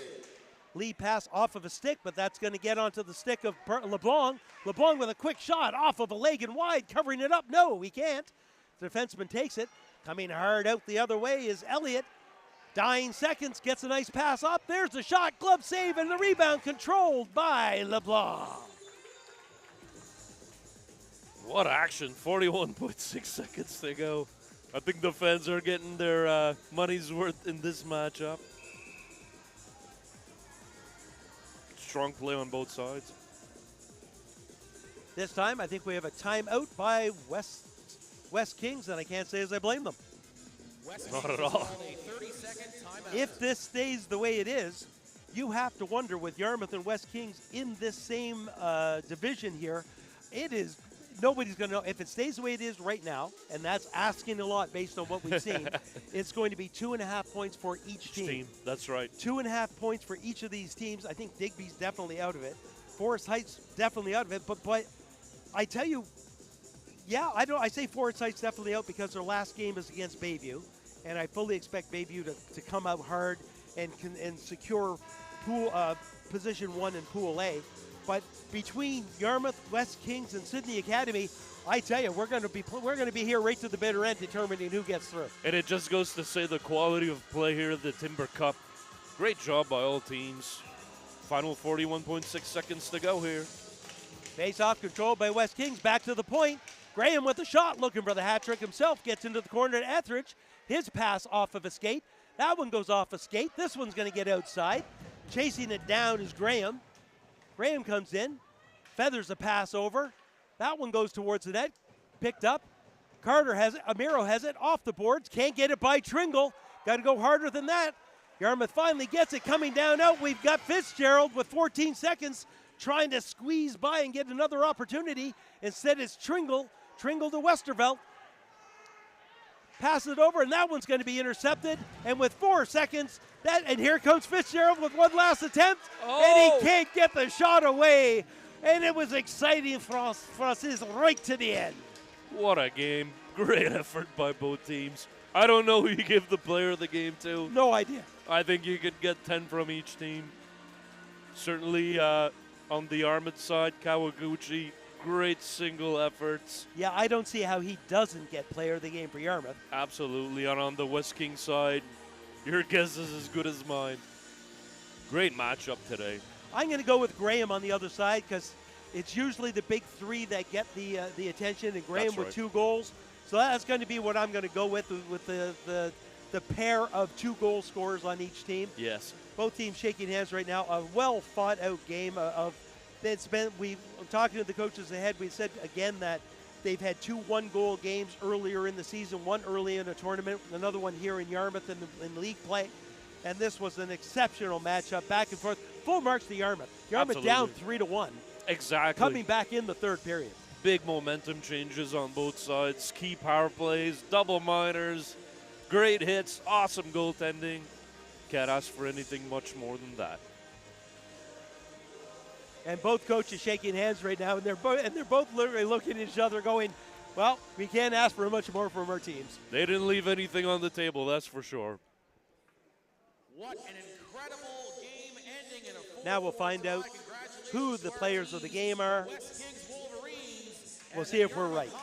Lead pass off of a stick, but that's going to get onto the stick of LeBlanc. LeBlanc with a quick shot off of a leg and wide, covering it up. No, he can't. The defenseman takes it. Coming hard out the other way is Elliott. Dying seconds, gets a nice pass up. There's the shot, glove save, and the rebound controlled by LeBlanc. What action, 41.6 seconds to go. I think the fans are getting their money's worth in this matchup. Strong play on both sides. This time, I think we have a timeout by West Kings, and I can't say as I blame them. Not at all. If this stays the way it is, you have to wonder with Yarmouth and West Kings in this same division here, it is, nobody's going to know. If it stays the way it is right now, and that's asking a lot based on what we've seen, it's going to be 2.5 points for each team. That's right. 2.5 points for each of these teams. I think Digby's definitely out of it. Forest Heights definitely out of it. But I tell you, yeah, I say Forest Heights definitely out because their last game is against Bayview, and I fully expect Bayview to come out hard and secure position 1 in Pool A. But between Yarmouth, West Kings, and Sydney Academy, I tell you, we're going to be here right to the bitter end, determining who gets through. And it just goes to say the quality of play here at the Timber Cup. Great job by all teams. Final 41.6 seconds to go here. Face-off controlled by West Kings. Back to the point. Graham with the shot, looking for the hat trick himself. Gets into the corner to Etheridge. His pass off of a skate. That one goes off a skate. This one's going to get outside. Chasing it down is Graham. Graham comes in, feathers a pass over. That one goes towards the net. Picked up. Carter has it. Amiro has it. Off the boards. Can't get it by Tringle. Got to go harder than that. Yarmouth finally gets it. Coming down out. We've got Fitzgerald with 14 seconds trying to squeeze by and get another opportunity. Instead, it's Tringle. Tringle to Westervelt. Pass it over, and that one's going to be intercepted. And with 4 seconds, and here comes Fitzgerald with one last attempt, and he can't get the shot away. And it was exciting, Francis, right to the end. What a game. Great effort by both teams. I don't know who you give the player of the game to. No idea. I think you could get 10 from each team. Certainly on the Yarmouth side, Kawaguchi, great single efforts. Yeah, I don't see how he doesn't get player of the game for Yarmouth. Absolutely. And on the West King side, your guess is as good as mine. Great matchup today. I'm going to go with Graham on the other side because it's usually the big three that get the attention, and Graham with 2 goals. So that's going to be what I'm going to go with the pair of 2 goal scorers on each team. Yes. Both teams shaking hands right now. A well fought out game we talking to the coaches ahead. We said again that they've had 2 one-goal games earlier in the season, one early in a tournament, another one here in Yarmouth in league play. And this was an exceptional matchup, back and forth. Full marks to Yarmouth. Yarmouth down 3-1. Exactly. Coming back in the 3rd period. Big momentum changes on both sides. Key power plays, double minors, great hits, awesome goaltending. Can't ask for anything much more than that. And both coaches shaking hands right now, and they're both literally looking at each other going, well, we can't ask for much more from our teams. They didn't leave anything on the table, that's for sure. What an incredible game ending in a Now we'll find out who the players of the game are. West Kings Wolverines. We'll see if we're right. Vikings.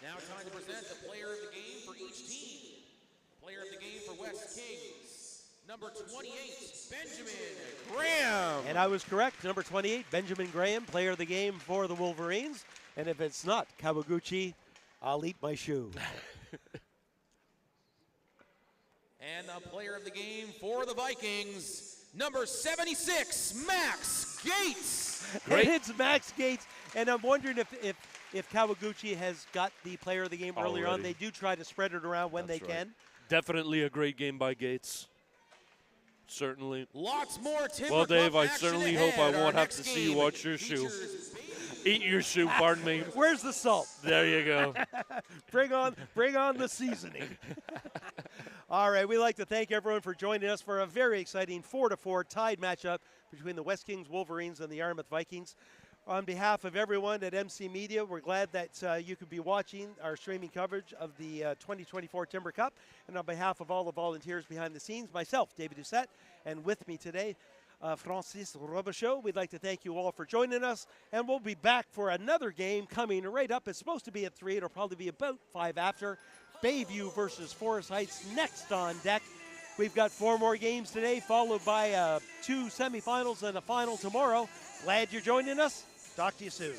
Now time to present the player of the game for each team. Player of the game for West Kings, number 28, Benjamin Graham. And I was correct. Number 28, Benjamin Graham, player of the game for the Wolverines. And if it's not Kawaguchi, I'll eat my shoe. And the player of the game for the Vikings, number 76, Max Gates. And it's Max Gates. And I'm wondering if Kawaguchi has got the player of the game earlier on. They do try to spread it around when they can. Definitely a great game by Gates. Certainly. Lots more timbercup. Well, Dave, I action certainly ahead. hope I won't Our have to next see you game watch your shoe. features Eat your shoe, pardon me. Where's the salt? There you go. Bring on the seasoning. All right, we'd like to thank everyone for joining us for a very exciting 4-4 tied matchup between the West Kings Wolverines and the Yarmouth Vikings. On behalf of everyone at MC Media, we're glad that you could be watching our streaming coverage of the 2024 Timber Cup. And on behalf of all the volunteers behind the scenes, myself, David Doucette, and with me today, Francis Robichaud, we'd like to thank you all for joining us. And we'll be back for another game coming right up. It's supposed to be at 3. It'll probably be about 5 after. Bayview versus Forest Heights next on deck. We've got 4 more games today, followed by 2 semifinals and a final tomorrow. Glad you're joining us. Talk to you soon.